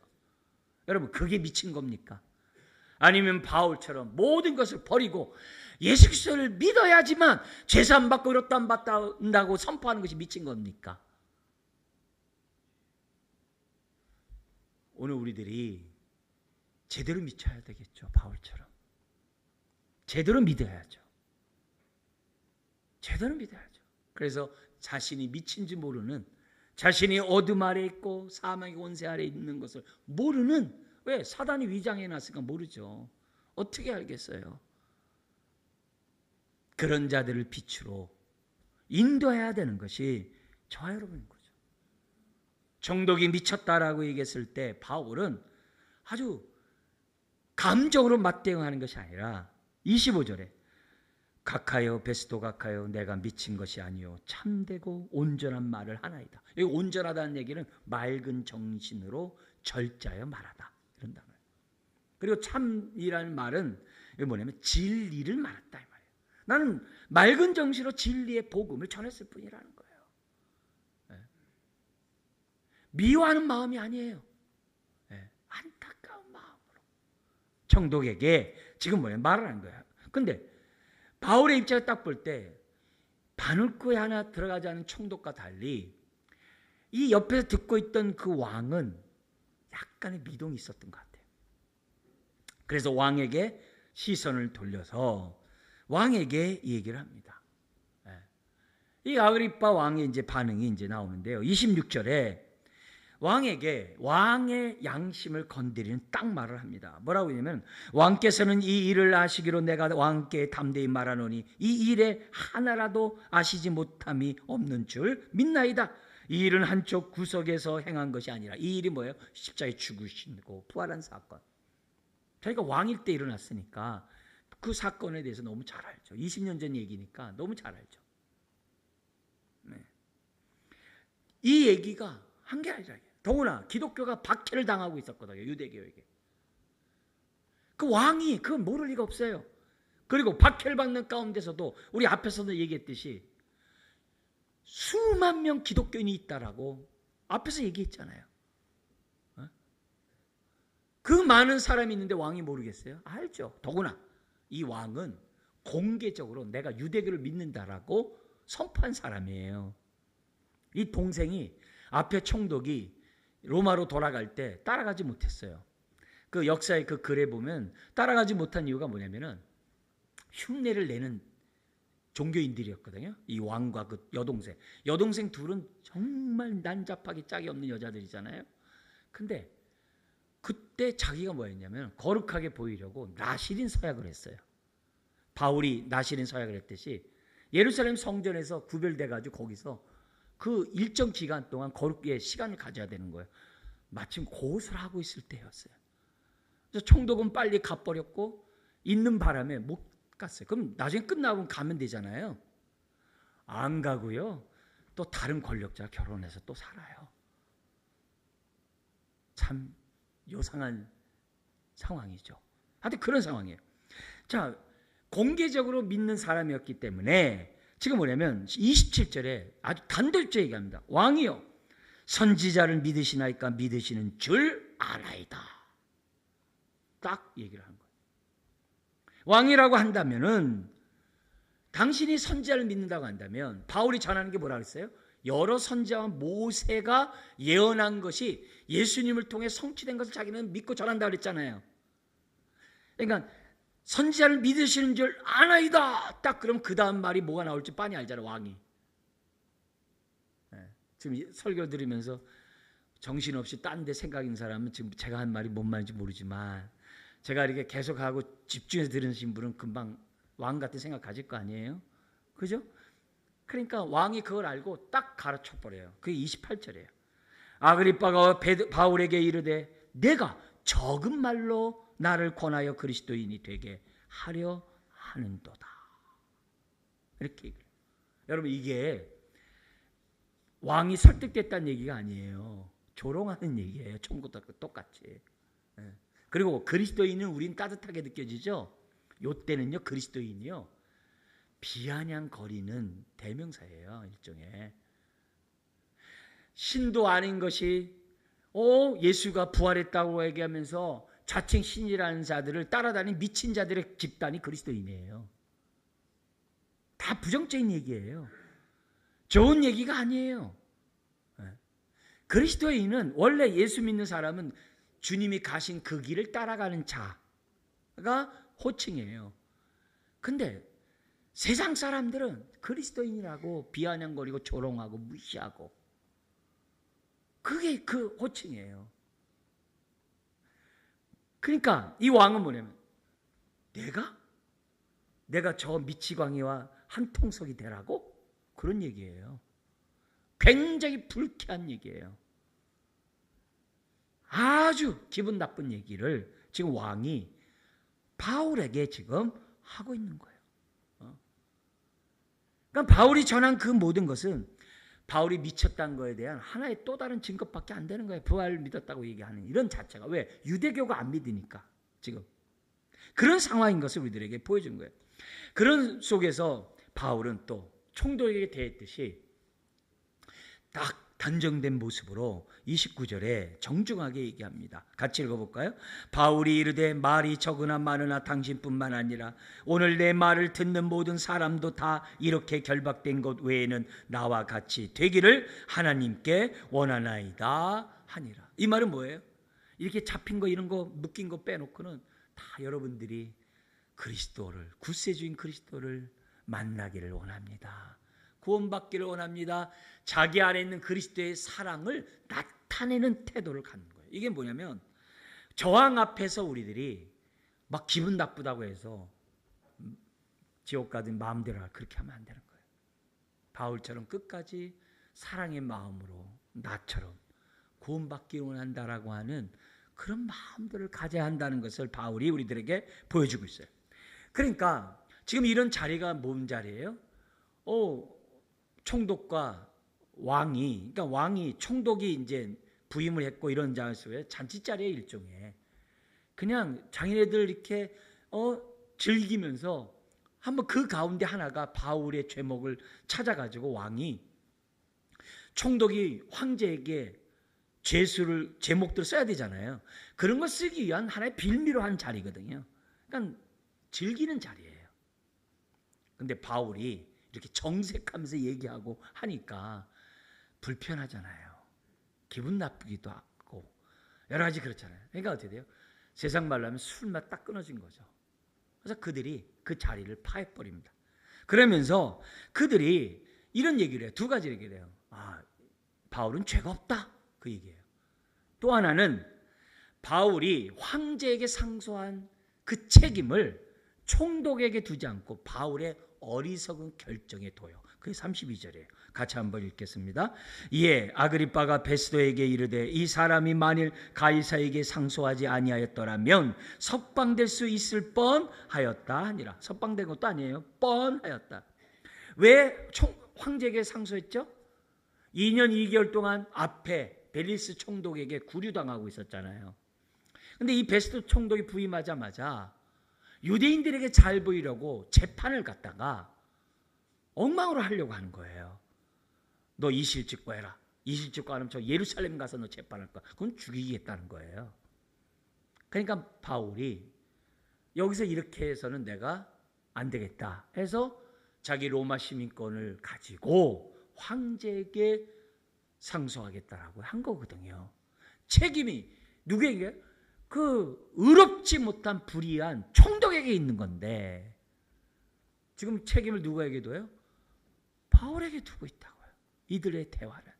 여러분, 그게 미친 겁니까? 아니면 바울처럼 모든 것을 버리고 예수 그리스도를 믿어야지만 죄산 받고 이렇다 안 받는다고 선포하는 것이 미친 겁니까? 오늘 우리들이 제대로 믿어야 되겠죠. 바울처럼 제대로 믿어야죠. 제대로 믿어야죠. 그래서 자신이 미친지 모르는, 자신이 어둠 아래 있고 사망의 권세 아래 있는 것을 모르는, 왜? 사단이 위장해놨으니까 모르죠. 어떻게 알겠어요? 그런 자들을 빛으로 인도해야 되는 것이 저와 여러분인 거죠. 총독이 미쳤다라고 얘기했을 때 바울은 아주 감정으로 맞대응하는 것이 아니라 25절에 각하여 베스도 각하여 내가 미친 것이 아니요 참되고 온전한 말을 하나이다. 여기 온전하다는 얘기는 맑은 정신으로 절자여 말하다, 이런 단어예요. 그리고 참이라는 말은 이게 뭐냐면 진리를 말했다 이 말이에요. 나는 맑은 정신으로 진리의 복음을 전했을 뿐이라는 거예요. 미워하는 마음이 아니에요. 안타까운 마음으로 총독에게 지금 뭐냐 말을 하는 거야. 근데 바울의 입장을 딱 볼 때 바늘구에 하나 들어가지 않은 총독과 달리 이 옆에서 듣고 있던 그 왕은 약간의 미동이 있었던 것 같아요. 그래서 왕에게 시선을 돌려서 왕에게 얘기를 합니다. 이 아그리빠 왕의 이제 반응이 이제 나오는데요. 26절에 왕에게 왕의 양심을 건드리는 딱 말을 합니다. 뭐라고 하냐면 왕께서는 이 일을 아시기로 내가 왕께 담대히 말하노니 이 일에 하나라도 아시지 못함이 없는 줄 믿나이다. 이 일은 한쪽 구석에서 행한 것이 아니라, 이 일이 뭐예요? 십자가에 죽으시고 부활한 사건. 자기가 왕일 때 일어났으니까 그 사건에 대해서 너무 잘 알죠. 20년 전 얘기니까 너무 잘 알죠. 네. 이 얘기가 한 게 아니라, 더구나 기독교가 박해를 당하고 있었거든요. 유대교에게. 그 왕이 그건 모를 리가 없어요. 그리고 박해를 받는 가운데서도 우리 앞에서도 얘기했듯이 수만 명 기독교인이 있다라고 앞에서 얘기했잖아요. 그 많은 사람이 있는데 왕이 모르겠어요? 알죠. 더구나 이 왕은 공개적으로 내가 유대교를 믿는다라고 선포한 사람이에요. 이 동생이 앞에 총독이 로마로 돌아갈 때 따라가지 못했어요. 그 역사의 그 글에 보면 따라가지 못한 이유가 뭐냐면은 흉내를 내는 종교인들이었거든요. 이 왕과 그 여동생 둘은 정말 난잡하게 짝이 없는 여자들이잖아요. 근데 그때 자기가 뭐였냐면 거룩하게 보이려고 나실인 서약을 했어요. 바울이 나실인 서약을 했듯이 예루살렘 성전에서 구별돼 가지고 거기서 그 일정 기간 동안 거룩의 시간을 가져야 되는 거예요. 마침 그것을 하고 있을 때였어요. 그래서 총독은 빨리 가버렸고 있는 바람에 못 갔어요. 그럼 나중에 끝나고 가면 되잖아요. 안 가고요. 또 다른 권력자 결혼해서 또 살아요. 참 요상한 상황이죠. 하여튼 그런 상황이에요. 자, 공개적으로 믿는 사람이었기 때문에 지금 뭐냐면 27절에 아주 간절히 얘기합니다. 왕이요 선지자를 믿으시나이까 믿으시는 줄 알아이다. 딱 얘기를 하는 거예요. 왕이라고 한다면은 당신이 선지자를 믿는다고 한다면 바울이 전하는 게 뭐라 그랬어요? 여러 선지자와 모세가 예언한 것이 예수님을 통해 성취된 것을 자기는 믿고 전한다고 그랬잖아요. 그러니까 선지자를 믿으시는 줄 아나이다. 딱 그럼 그 다음 말이 뭐가 나올지 빤히 알잖아요. 왕이. 지금 설교 들으면서 정신없이 딴 데 생각 있는 사람은 지금 제가 한 말이 뭔 말인지 모르지만 제가 이렇게 계속하고 집중해서 들으신 분은 금방 왕 같은 생각 가질 거 아니에요? 그죠? 그러니까 왕이 그걸 알고 딱 가르쳐 버려요. 그게 28절이에요. 아그리빠가 바울에게 이르되 내가 적은 말로 나를 권하여 그리스도인이 되게 하려 하는도다. 이렇게 얘기해요. 여러분 이게 왕이 설득됐다는 얘기가 아니에요. 조롱하는 얘기예요. 처음부터 똑같이. 그리고 그리스도인은 우린 따뜻하게 느껴지죠. 요때는요 그리스도인이요 비아냥거리는 대명사예요. 일종의 신도 아닌 것이 예수가 부활했다고 얘기하면서 자칭 신이라는 자들을 따라다니는 미친 자들의 집단이 그리스도인이에요. 다 부정적인 얘기예요. 좋은 얘기가 아니에요. 그리스도인은 원래 예수 믿는 사람은 주님이 가신 그 길을 따라가는 자가 호칭이에요. 근데 세상 사람들은 그리스도인이라고 비아냥거리고 조롱하고 무시하고 그게 그 호칭이에요. 그러니까 이 왕은 뭐냐면 내가 저 미치광이와 한 통속이 되라고? 그런 얘기예요. 굉장히 불쾌한 얘기예요. 아주 기분 나쁜 얘기를 지금 왕이 바울에게 지금 하고 있는 거예요. 그러니까 바울이 전한 그 모든 것은 바울이 미쳤다는 거에 대한 하나의 또 다른 증거밖에 안 되는 거예요. 부활을 믿었다고 얘기하는 이런 자체가. 왜? 유대교가 안 믿으니까 지금. 그런 상황인 것을 우리들에게 보여준 거예요. 그런 속에서 바울은 또 총독에게 대했듯이 딱 단정된 모습으로 29절에 정중하게 얘기합니다. 같이 읽어볼까요? 바울이 이르되 말이 적으나 많으나 당신뿐만 아니라 오늘 내 말을 듣는 모든 사람도 다 이렇게 결박된 것 외에는 나와 같이 되기를 하나님께 원하나이다 하니라. 이 말은 뭐예요? 이렇게 잡힌 거 이런 거 묶인 거 빼놓고는 다 여러분들이 그리스도를 구세주인 그리스도를 만나기를 원합니다. 구원받기를 원합니다. 자기 안에 있는 그리스도의 사랑을 나타내는 태도를 갖는 거예요. 이게 뭐냐면 저항 앞에서 우리들이 막 기분 나쁘다고 해서 지옥 가든 마음대로 그렇게 하면 안 되는 거예요. 바울처럼 끝까지 사랑의 마음으로 나처럼 구원받기를 원한다라고 하는 그런 마음들을 가져야 한다는 것을 바울이 우리들에게 보여주고 있어요. 그러니까 지금 이런 자리가 뭔 자리예요? 총독과 왕이, 그러니까 왕이 총독이 이제 부임을 했고 이런 장소에 잔치자리에 일종의 그냥 장인애들 이렇게 즐기면서 한번 그 가운데 하나가 바울의 죄목을 찾아가지고 왕이 총독이 황제에게 제목들을 써야 되잖아요. 그런 걸 쓰기 위한 하나의 빌미로 한 자리거든요. 그러니까 즐기는 자리예요. 근데 바울이 이렇게 정색하면서 얘기하고 하니까 불편하잖아요. 기분 나쁘기도 하고 여러 가지 그렇잖아요. 그러니까 어떻게 돼요? 세상 말로 하면 술맛 딱 끊어진 거죠. 그래서 그들이 그 자리를 파해버립니다. 그러면서 그들이 이런 얘기를 해요. 두 가지 얘기를 해요. 바울은 죄가 없다. 그 얘기예요. 또 하나는 바울이 황제에게 상소한 그 책임을 총독에게 두지 않고 바울의 어리석은 결정에 둬요. 그게 32절이에요. 같이 한번 읽겠습니다. 이에 아그리빠가 베스도에게 이르되 이 사람이 만일 가이사에게 상소하지 아니하였더라면 석방될 수 있을 뻔하였다 하니라. 석방된 것도 아니에요. 뻔하였다. 왜 황제에게 상소했죠? 2년 2개월 동안 앞에 벨리스 총독에게 구류당하고 있었잖아요. 근데 이 베스도 총독이 부임하자마자 유대인들에게 잘 보이려고 재판을 갖다가 엉망으로 하려고 하는 거예요. 너 이실 짓고 해라. 이실 짓고 하면 저 예루살렘 가서 너 재판할 거야. 그건 죽이겠다는 거예요. 그러니까 바울이 여기서 이렇게 해서는 내가 안 되겠다 해서 자기 로마 시민권을 가지고 황제에게 상소하겠다라고 한 거거든요. 책임이 누구에게? 그 의롭지 못한 불의한 총독에게 있는 건데 지금 책임을 누구에게 둬요? 바울에게 두고 있다고요. 이들의 대화는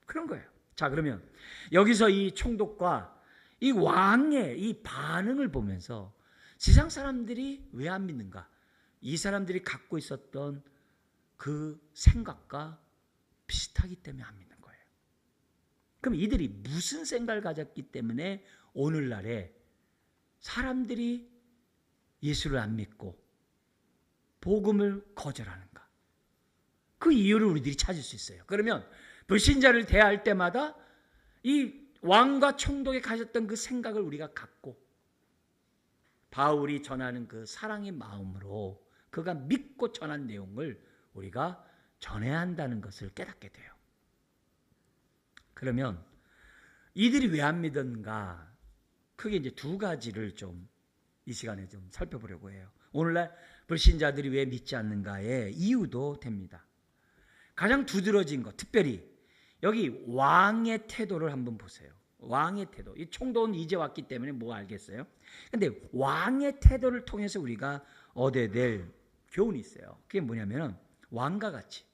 그런 거예요. 자, 그러면 여기서 이 총독과 이 왕의 이 반응을 보면서 세상 사람들이 왜 안 믿는가? 이 사람들이 갖고 있었던 그 생각과 비슷하기 때문에 안 믿는 거예요. 그럼 이들이 무슨 생각을 가졌기 때문에 오늘날에 사람들이 예수를 안 믿고 복음을 거절하는가? 그 이유를 우리들이 찾을 수 있어요. 그러면 불신자를 대할 때마다 이 왕과 총독이 가졌던 그 생각을 우리가 갖고 바울이 전하는 그 사랑의 마음으로 그가 믿고 전한 내용을 우리가 전해야 한다는 것을 깨닫게 돼요. 그러면 이들이 왜 안 믿었는가? 크게 이제 두 가지를 좀 이 시간에 좀 살펴보려고 해요. 오늘날 불신자들이 왜 믿지 않는가의 이유도 됩니다. 가장 두드러진 것, 특별히 여기 왕의 태도를 한번 보세요. 왕의 태도. 이 총독은 이제 왔기 때문에 뭐 알겠어요? 근데 왕의 태도를 통해서 우리가 얻어야 될 교훈이 있어요. 그게 뭐냐면 왕과 같이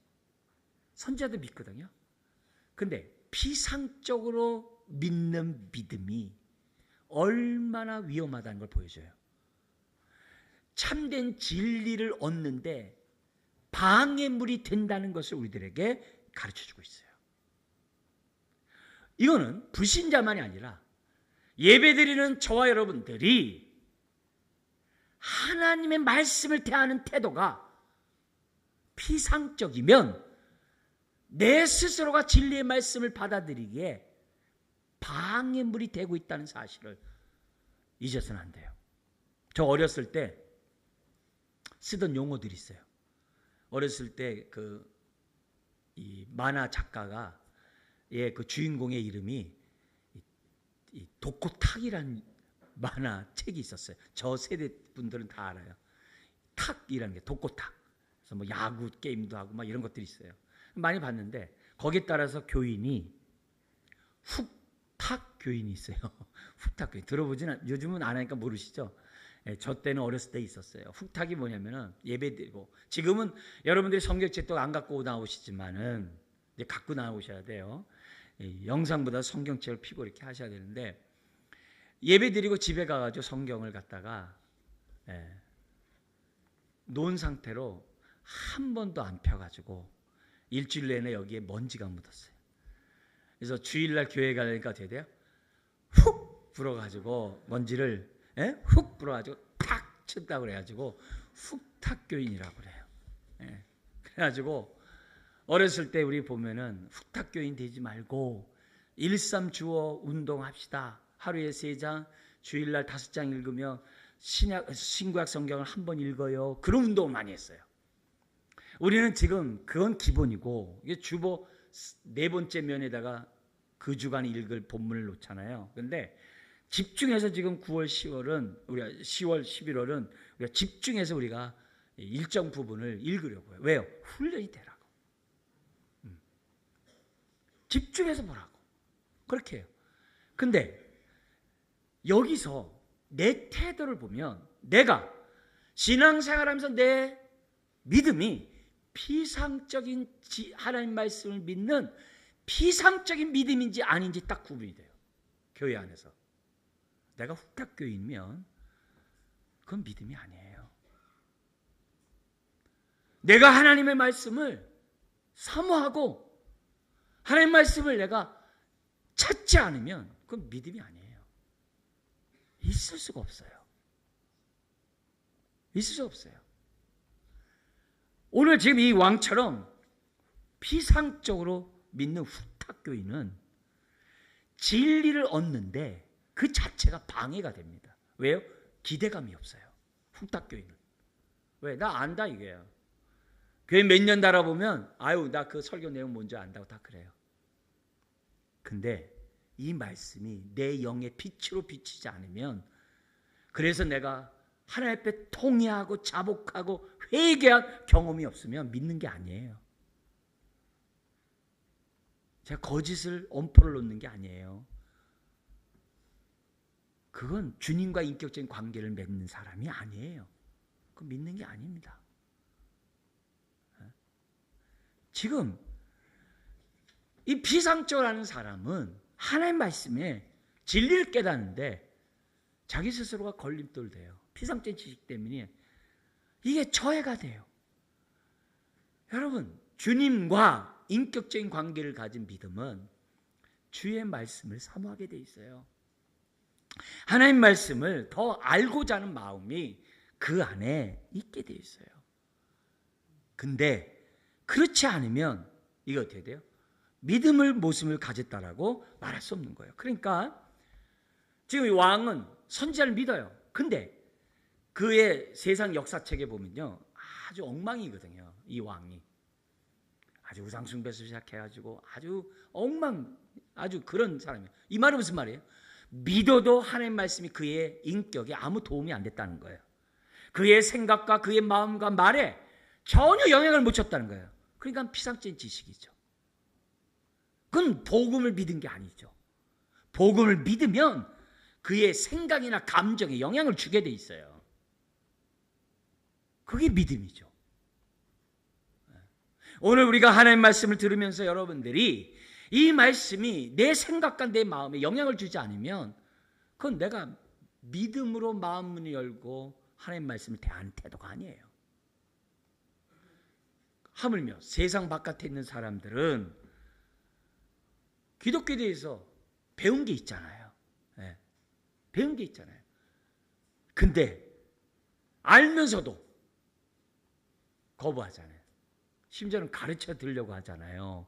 선지자도 믿거든요. 근데 피상적으로 믿는 믿음이 얼마나 위험하다는 걸 보여줘요. 참된 진리를 얻는데 방해물이 된다는 것을 우리들에게 가르쳐주고 있어요. 이거는 불신자만이 아니라 예배드리는 저와 여러분들이 하나님의 말씀을 대하는 태도가 피상적이면 내 스스로가 진리의 말씀을 받아들이기에 방해물이 되고 있다는 사실을 잊어서는 안 돼요. 저 어렸을 때 쓰던 용어들이 있어요. 어렸을 때 이 만화 작가가 그 주인공의 이름이 이 독고탁이라는 만화 책이 있었어요. 저 세대 분들은 다 알아요. 탁이라는 게 독고탁. 그래서 뭐 야구 게임도 하고 막 이런 것들이 있어요. 많이 봤는데 거기에 따라서 교인이 훅탁 교인이 있어요. 훅탁 교인 들어보지는 요즘은 안 하니까 모르시죠? 저 때는 어렸을 때 있었어요. 훅탁이 뭐냐면은 예배드리고 지금은 여러분들이 성경책도 안 갖고 나오시지만은 이제 갖고 나오셔야 돼요. 영상보다 성경책을 피고 이렇게 하셔야 되는데 예배드리고 집에 가가지고 성경을 갖다가 놓은 상태로 한 번도 안 펴가지고 일주일 내내 여기에 먼지가 묻었어요. 그래서 주일날 교회 가니까 어떻게 돼요? 훅 불어가지고 먼지를 훅 불어가지고 탁 쳤다고 그래가지고 훅탁교인이라고 그래요. 그래가지고 어렸을 때 우리 보면은 훅탁교인 되지 말고 일삼주어 운동합시다. 하루에 3장, 주일날 5장 읽으며 신구약 성경을 한 번 읽어요. 그런 운동을 많이 했어요. 우리는 지금 그건 기본이고 이게 주보 4번째 면에다가 그 주간 읽을 본문을 놓잖아요. 그런데 집중해서 지금 9월, 10월은 우리가 10월, 11월은 우리가 집중해서 우리가 일정 부분을 읽으려고요. 왜요? 훈련이 되라고. 집중해서 보라고. 그렇게 해요. 근데 여기서 내 태도를 보면 내가 신앙생활하면서 내 믿음이 피상적인 하나님 말씀을 믿는 피상적인 믿음인지 아닌지 딱 구분이 돼요. 교회 안에서. 내가 후탁교인이면 그건 믿음이 아니에요. 내가 하나님의 말씀을 사모하고 하나님의 말씀을 내가 찾지 않으면 그건 믿음이 아니에요. 있을 수가 없어요. 있을 수 없어요. 오늘 지금 이 왕처럼 피상적으로 믿는 후탁교인은 진리를 얻는데 그 자체가 방해가 됩니다. 왜요? 기대감이 없어요. 후탁교인은. 왜? 나 안다 이게요. 교회 몇 년 달아보면 아유 나 그 설교 내용 뭔지 안다고 다 그래요. 근데 이 말씀이 내 영의 빛으로 비치지 않으면, 그래서 내가 하나님 앞에 통회하고 자복하고 회개한 경험이 없으면 믿는 게 아니에요. 제가 거짓을 엄포를 놓는 게 아니에요. 그건 주님과 인격적인 관계를 맺는 사람이 아니에요. 그건 믿는 게 아닙니다. 지금 이 피상적으로 하는 사람은 하나님 말씀에 진리를 깨닫는데 자기 스스로가 걸림돌 돼요. 피상적인 지식 때문에 이게 저해가 돼요. 여러분, 주님과 인격적인 관계를 가진 믿음은 주의 말씀을 사모하게 돼 있어요. 하나님 말씀을 더 알고자 하는 마음이 그 안에 있게 돼 있어요. 근데 그렇지 않으면 이게 어떻게 돼요? 믿음을 모습을 가졌다라고 말할 수 없는 거예요. 그러니까 지금 이 왕은 선지자를 믿어요. 근데 그의 세상 역사책에 보면요, 아주 엉망이거든요. 이 왕이 아주 우상숭배에서 시작해가지고 아주 아주 그런 사람이에요. 이 말은 무슨 말이에요? 믿어도 하나님 말씀이 그의 인격에 아무 도움이 안 됐다는 거예요. 그의 생각과 그의 마음과 말에 전혀 영향을 못 줬다는 거예요. 그러니까 피상적인 지식이죠. 그건 복음을 믿은 게 아니죠. 복음을 믿으면 그의 생각이나 감정에 영향을 주게 돼 있어요. 그게 믿음이죠. 오늘 우리가 하나님 말씀을 들으면서 여러분들이 이 말씀이 내 생각과 내 마음에 영향을 주지 않으면 그건 내가 믿음으로 마음문을 열고 하나님 말씀을 대하는 태도가 아니에요. 하물며 세상 바깥에 있는 사람들은 기독교에 대해서 배운 게 있잖아요. 네. 배운 게 있잖아요. 근데 알면서도 거부하잖아요. 심지어는 가르쳐 드리려고 하잖아요.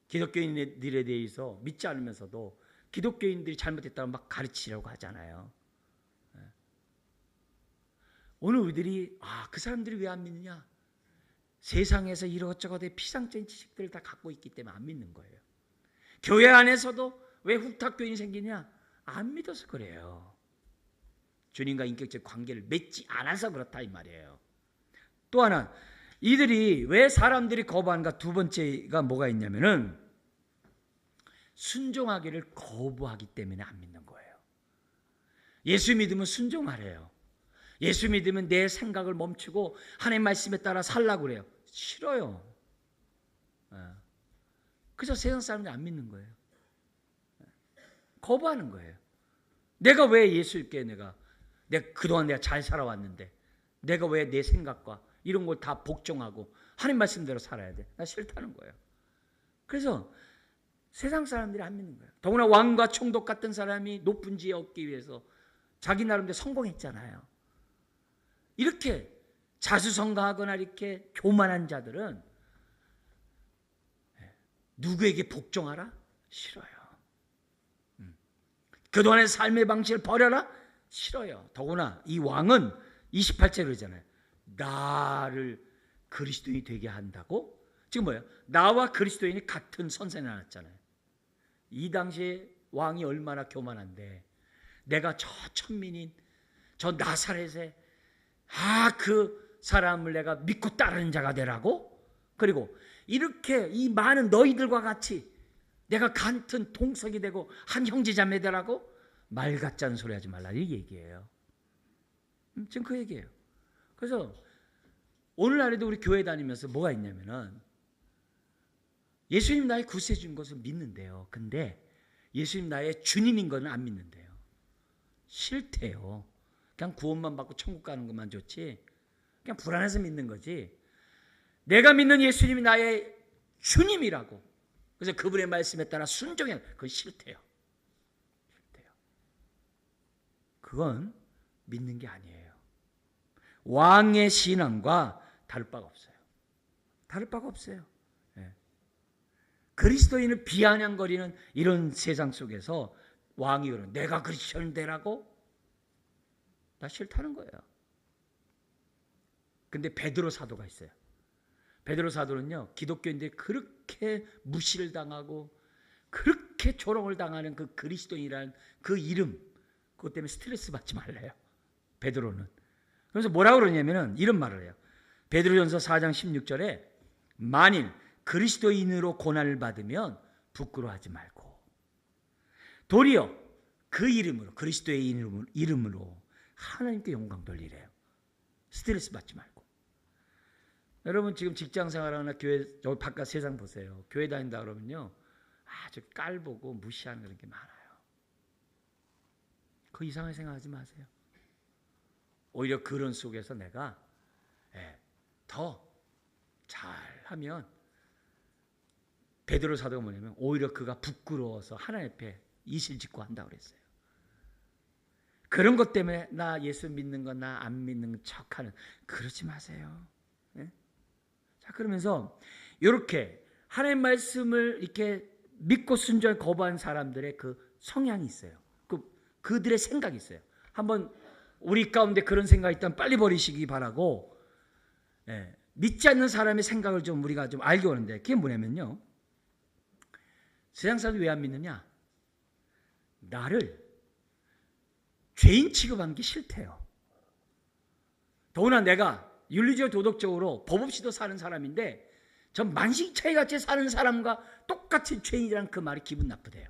기독교인들에 대해서 믿지 않으면서도 기독교인들이 잘못했다고 막 가르치려고 하잖아요. 오늘 우리들이 그 사람들이 왜 안 믿느냐? 세상에서 이것저것의 피상적인 지식들을 다 갖고 있기 때문에 안 믿는 거예요. 교회 안에서도 왜 후탁교인이 생기냐? 안 믿어서 그래요. 주님과 인격적 관계를 맺지 않아서 그렇다 이 말이에요. 또 하나, 이들이 왜 사람들이 거부하는가? 두 번째가 뭐가 있냐면은 순종하기를 거부하기 때문에 안 믿는 거예요. 예수 믿으면 순종하래요. 예수 믿으면 내 생각을 멈추고 하나님 말씀에 따라 살라고 그래요. 싫어요. 그래서 세상 사람들이 안 믿는 거예요. 거부하는 거예요. 내가 왜 예수님께 내가 그동안 내가 잘 살아왔는데 내가 왜 내 생각과 이런 걸 다 복종하고 하나님 말씀대로 살아야 돼? 나 싫다는 거예요. 그래서 세상 사람들이 안 믿는 거예요. 더구나 왕과 총독 같은 사람이 높은 지위에 얻기 위해서 자기 나름대로 성공했잖아요. 이렇게 자수성가하거나 이렇게 교만한 자들은 누구에게 복종하라? 싫어요. 그동안의 삶의 방식을 버려라? 싫어요. 더구나 이 왕은 28절 그러잖아요. 나를 그리스도인이 되게 한다고? 지금 뭐예요? 나와 그리스도인이 같은 선상에 나왔잖아요. 이 당시에 왕이 얼마나 교만한데 내가 저 천민인 저 나사렛에 그 사람을 내가 믿고 따르는 자가 되라고? 그리고 이렇게 이 많은 너희들과 같이 내가 같은 동석이 되고 한 형제자매 되라고? 말 같지 않은 소리 하지 말라 이 얘기예요. 지금 그 얘기예요. 그래서 오늘날에도 우리 교회 다니면서 뭐가 있냐면은 예수님 나의 구세주인 것을 믿는데요. 근데 예수님 나의 주님인 거는 안 믿는데요. 싫대요. 그냥 구원만 받고 천국 가는 것만 좋지, 그냥 불안해서 믿는 거지, 내가 믿는 예수님이 나의 주님이라고, 그래서 그분의 말씀에 따라 순종해, 그건 싫대요. 그건 믿는 게 아니에요. 왕의 신앙과 다를 바가 없어요. 다를 바가 없어요. 그리스도인을 비아냥거리는 이런 세상 속에서 왕이 그러는, 내가 그리스도인 되라고? 나 싫다는 거예요. 근데 베드로 사도가 있어요. 베드로 사도는요, 기독교인들이 그렇게 무시를 당하고 그렇게 조롱을 당하는 그 그리스도인이라는 그 이름, 그것 때문에 스트레스 받지 말래요. 베드로는. 그래서 뭐라고 그러냐면은 이런 말을 해요. 베드로전서 4장 16절에 만일 그리스도인으로 고난을 받으면 부끄러워하지 말고 도리어 그 이름으로, 그리스도의 이름으로 하나님께 영광 돌리래요. 스트레스 받지 말고. 여러분 지금 직장 생활하거나 교회, 저 바깥 세상 보세요. 교회 다닌다 그러면요, 아주 깔보고 무시하는 그런 게 많아요. 그 이상하게 생각하지 마세요. 오히려 그런 속에서 내가 더 잘하면, 베드로 사도가 뭐냐면 오히려 그가 부끄러워서 하나님 앞에 이실직고 한다고 그랬어요. 그런 것 때문에 나 예수 믿는 건 나 안 믿는 척하는, 그러지 마세요. 자, 그러면서 이렇게 하나님 말씀을 이렇게 믿고 순종을 거부한 사람들의 그 성향이 있어요. 그들의 생각이 있어요. 한번 우리 가운데 그런 생각이 있다면 빨리 버리시기 바라고, 믿지 않는 사람의 생각을 좀 우리가 좀 알게 오는데, 그게 뭐냐면요, 세상 사람이 왜 안 믿느냐? 나를 죄인 취급하는 게 싫대요. 더구나 내가 윤리적 도덕적으로 법 없이도 사는 사람인데 전 만신차이 같이 사는 사람과 똑같이 죄인이라는 그 말이 기분 나쁘대요.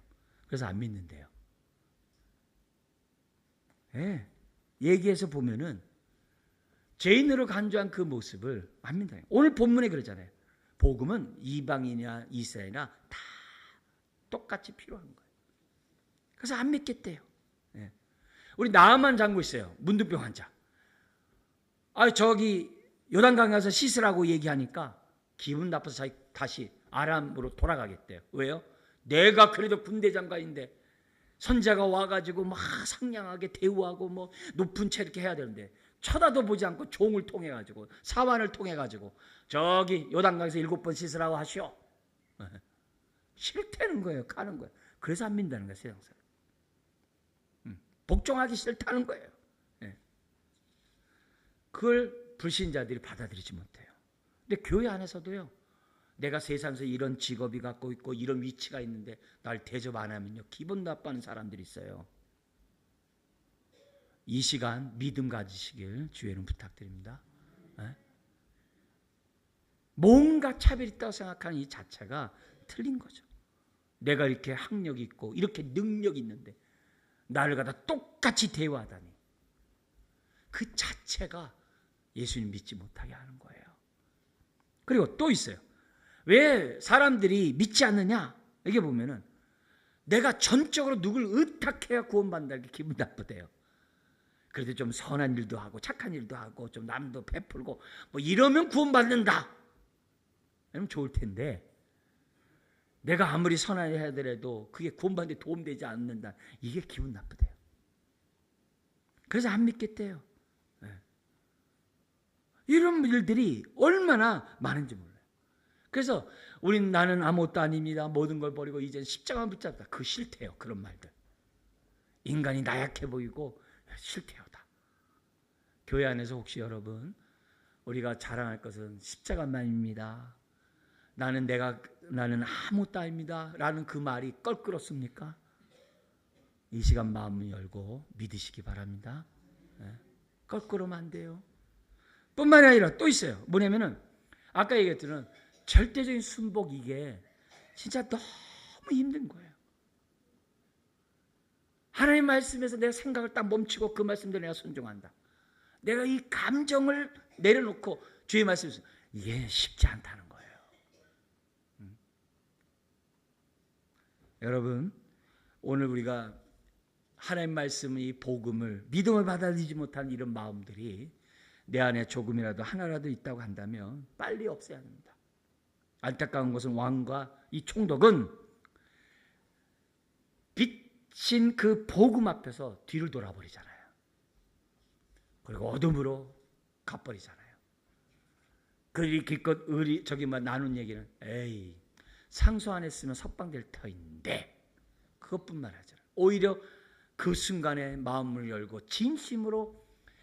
그래서 안 믿는데요. 얘기해서 보면은 죄인으로 간주한 그 모습을 안 믿어요. 오늘 본문에 그러잖아요. 복음은 이방인이나 이스라엘이나 다 똑같이 필요한 거예요. 그래서 안 믿겠대요. 우리 나아만 장군 있어요. 문둥병 환자. 저기 요단강 가서 씻으라고 얘기하니까 기분 나빠서 다시 아람으로 돌아가겠대요. 왜요? 내가 그래도 군대 장관인데 선자가 와가지고 막 상냥하게 대우하고 뭐 높은 채 이렇게 해야 되는데 쳐다도 보지 않고 종을 통해 가지고, 사환을 통해 가지고 저기 요단강에서 7번 씻으라고 하시오. 싫다는 거예요. 가는 거예요. 그래서 안 믿는다는 거예요. 세상 사람. 복종하기 싫다는 거예요. 그걸 불신자들이 받아들이지 못해요. 근데 교회 안에서도요, 내가 세상에서 이런 직업이 갖고 있고 이런 위치가 있는데 날 대접 안 하면요, 기분 나빠하는 사람들이 있어요. 이 시간 믿음 가지시길 주의는 부탁드립니다. 뭔가 차별이 있다고 생각하는 이 자체가 틀린 거죠. 내가 이렇게 학력이 있고 이렇게 능력이 있는데 나를 갖다 똑같이 대우하다니, 그 자체가 예수님 믿지 못하게 하는 거예요. 그리고 또 있어요. 왜 사람들이 믿지 않느냐? 이게 보면은 내가 전적으로 누굴 의탁해야 구원받는다, 이렇게 기분 나쁘대요. 그래도 좀 선한 일도 하고 착한 일도 하고 좀 남도 베풀고 뭐 이러면 구원받는다. 이러면 좋을 텐데, 내가 아무리 선하게 하더라도 그게 구원받는 데 도움되지 않는다, 이게 기분 나쁘대요. 그래서 안 믿겠대요. 이런 일들이 얼마나 많은지 몰라요. 그래서 나는 아무것도 아닙니다, 모든 걸 버리고 이제 십자가만 붙잡다, 그 싫대요. 그런 말들. 인간이 나약해 보이고 싫대요. 다. 교회 안에서 혹시 여러분, 우리가 자랑할 것은 십자가만입니다, 나는 아무것도 아닙니다 라는 그 말이 껄끄럽습니까? 이 시간 마음을 열고 믿으시기 바랍니다. 껄끄러우면 안 돼요. 뿐만이 아니라 또 있어요. 뭐냐면은 아까 얘기했던 절대적인 순복, 이게 진짜 너무 힘든 거예요. 하나님 말씀에서 내가 생각을 딱 멈추고 그 말씀대로 내가 순종한다. 내가 이 감정을 내려놓고 주의 말씀에서, 이게 쉽지 않다는 거예요. 여러분, 오늘 우리가 하나님 말씀의 복음을 믿음을 받아들이지 못한 이런 마음들이 내 안에 조금이라도 하나라도 있다고 한다면 빨리 없애야 합니다. 안타까운 것은 왕과 이 총독은 빛인 그 복음 앞에서 뒤를 돌아버리잖아요. 그리고 어둠으로 가버리잖아요. 그들이 기껏 나눈 얘기는 에이 상소 안 했으면 석방될 터인데 그것뿐만 아니라 오히려 그 순간에 마음을 열고 진심으로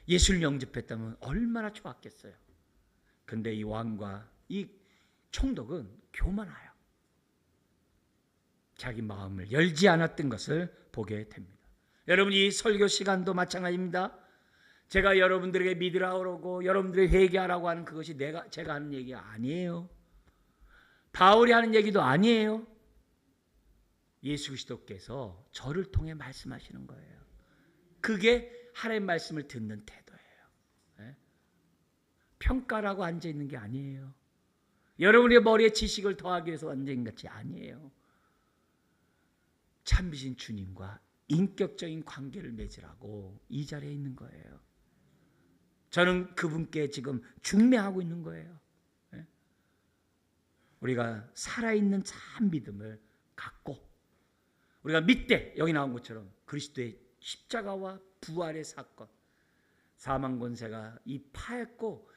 예수를 영접했다면 얼마나 좋았겠어요. 근데 이 왕과 이 총독은 교만하여 자기 마음을 열지 않았던 것을 보게 됩니다. 여러분, 이 설교 시간도 마찬가지입니다. 제가 여러분들에게 믿으라고 그러고 여러분들에게 회개하라고 하는 그것이 제가 하는 얘기가 아니에요. 바울이 하는 얘기도 아니에요. 예수 그리스도께서 저를 통해 말씀하시는 거예요. 그게 하나님 말씀을 듣는 태도예요. 네? 평가라고 앉아있는 게 아니에요. 여러분의 머리에 지식을 더하기 위해서 앉아있는 것이 아니에요. 참비신 주님과 인격적인 관계를 맺으라고 이 자리에 있는 거예요. 저는 그분께 지금 중매하고 있는 거예요. 네? 우리가 살아있는 참 믿음을 갖고 우리가 믿되 여기 나온 것처럼 그리스도의 십자가와 부활의 사건, 사망 권세가 이 파했고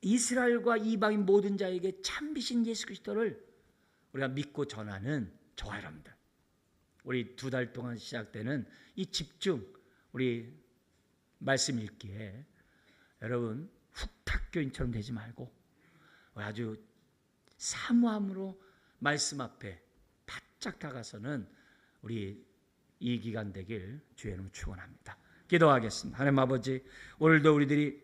이스라엘과 이방인 모든 자에게 참비신 예수 그리스도를 우리가 믿고 전하는 저와 여러분들, 우리 2달 동안 시작되는 이 집중 우리 말씀 읽기에 여러분 후탁교인처럼 되지 말고 아주 사모함으로 말씀 앞에 바짝 다가서는 우리 이 기간 되길 주의 이름으로 축원합니다. 기도하겠습니다. 하나님 아버지, 오늘도 우리들이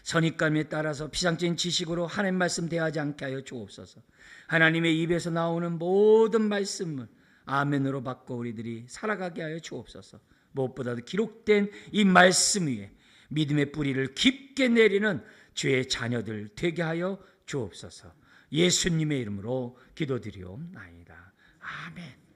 선입감에 따라서 피상적인 지식으로 하나님 말씀 대하지 않게 하여 주옵소서. 하나님의 입에서 나오는 모든 말씀을 아멘으로 받고 우리들이 살아가게 하여 주옵소서. 무엇보다도 기록된 이 말씀 위에 믿음의 뿌리를 깊게 내리는 주의 자녀들 되게 하여 주옵소서. 예수님의 이름으로 기도드리옵나이다. 아멘.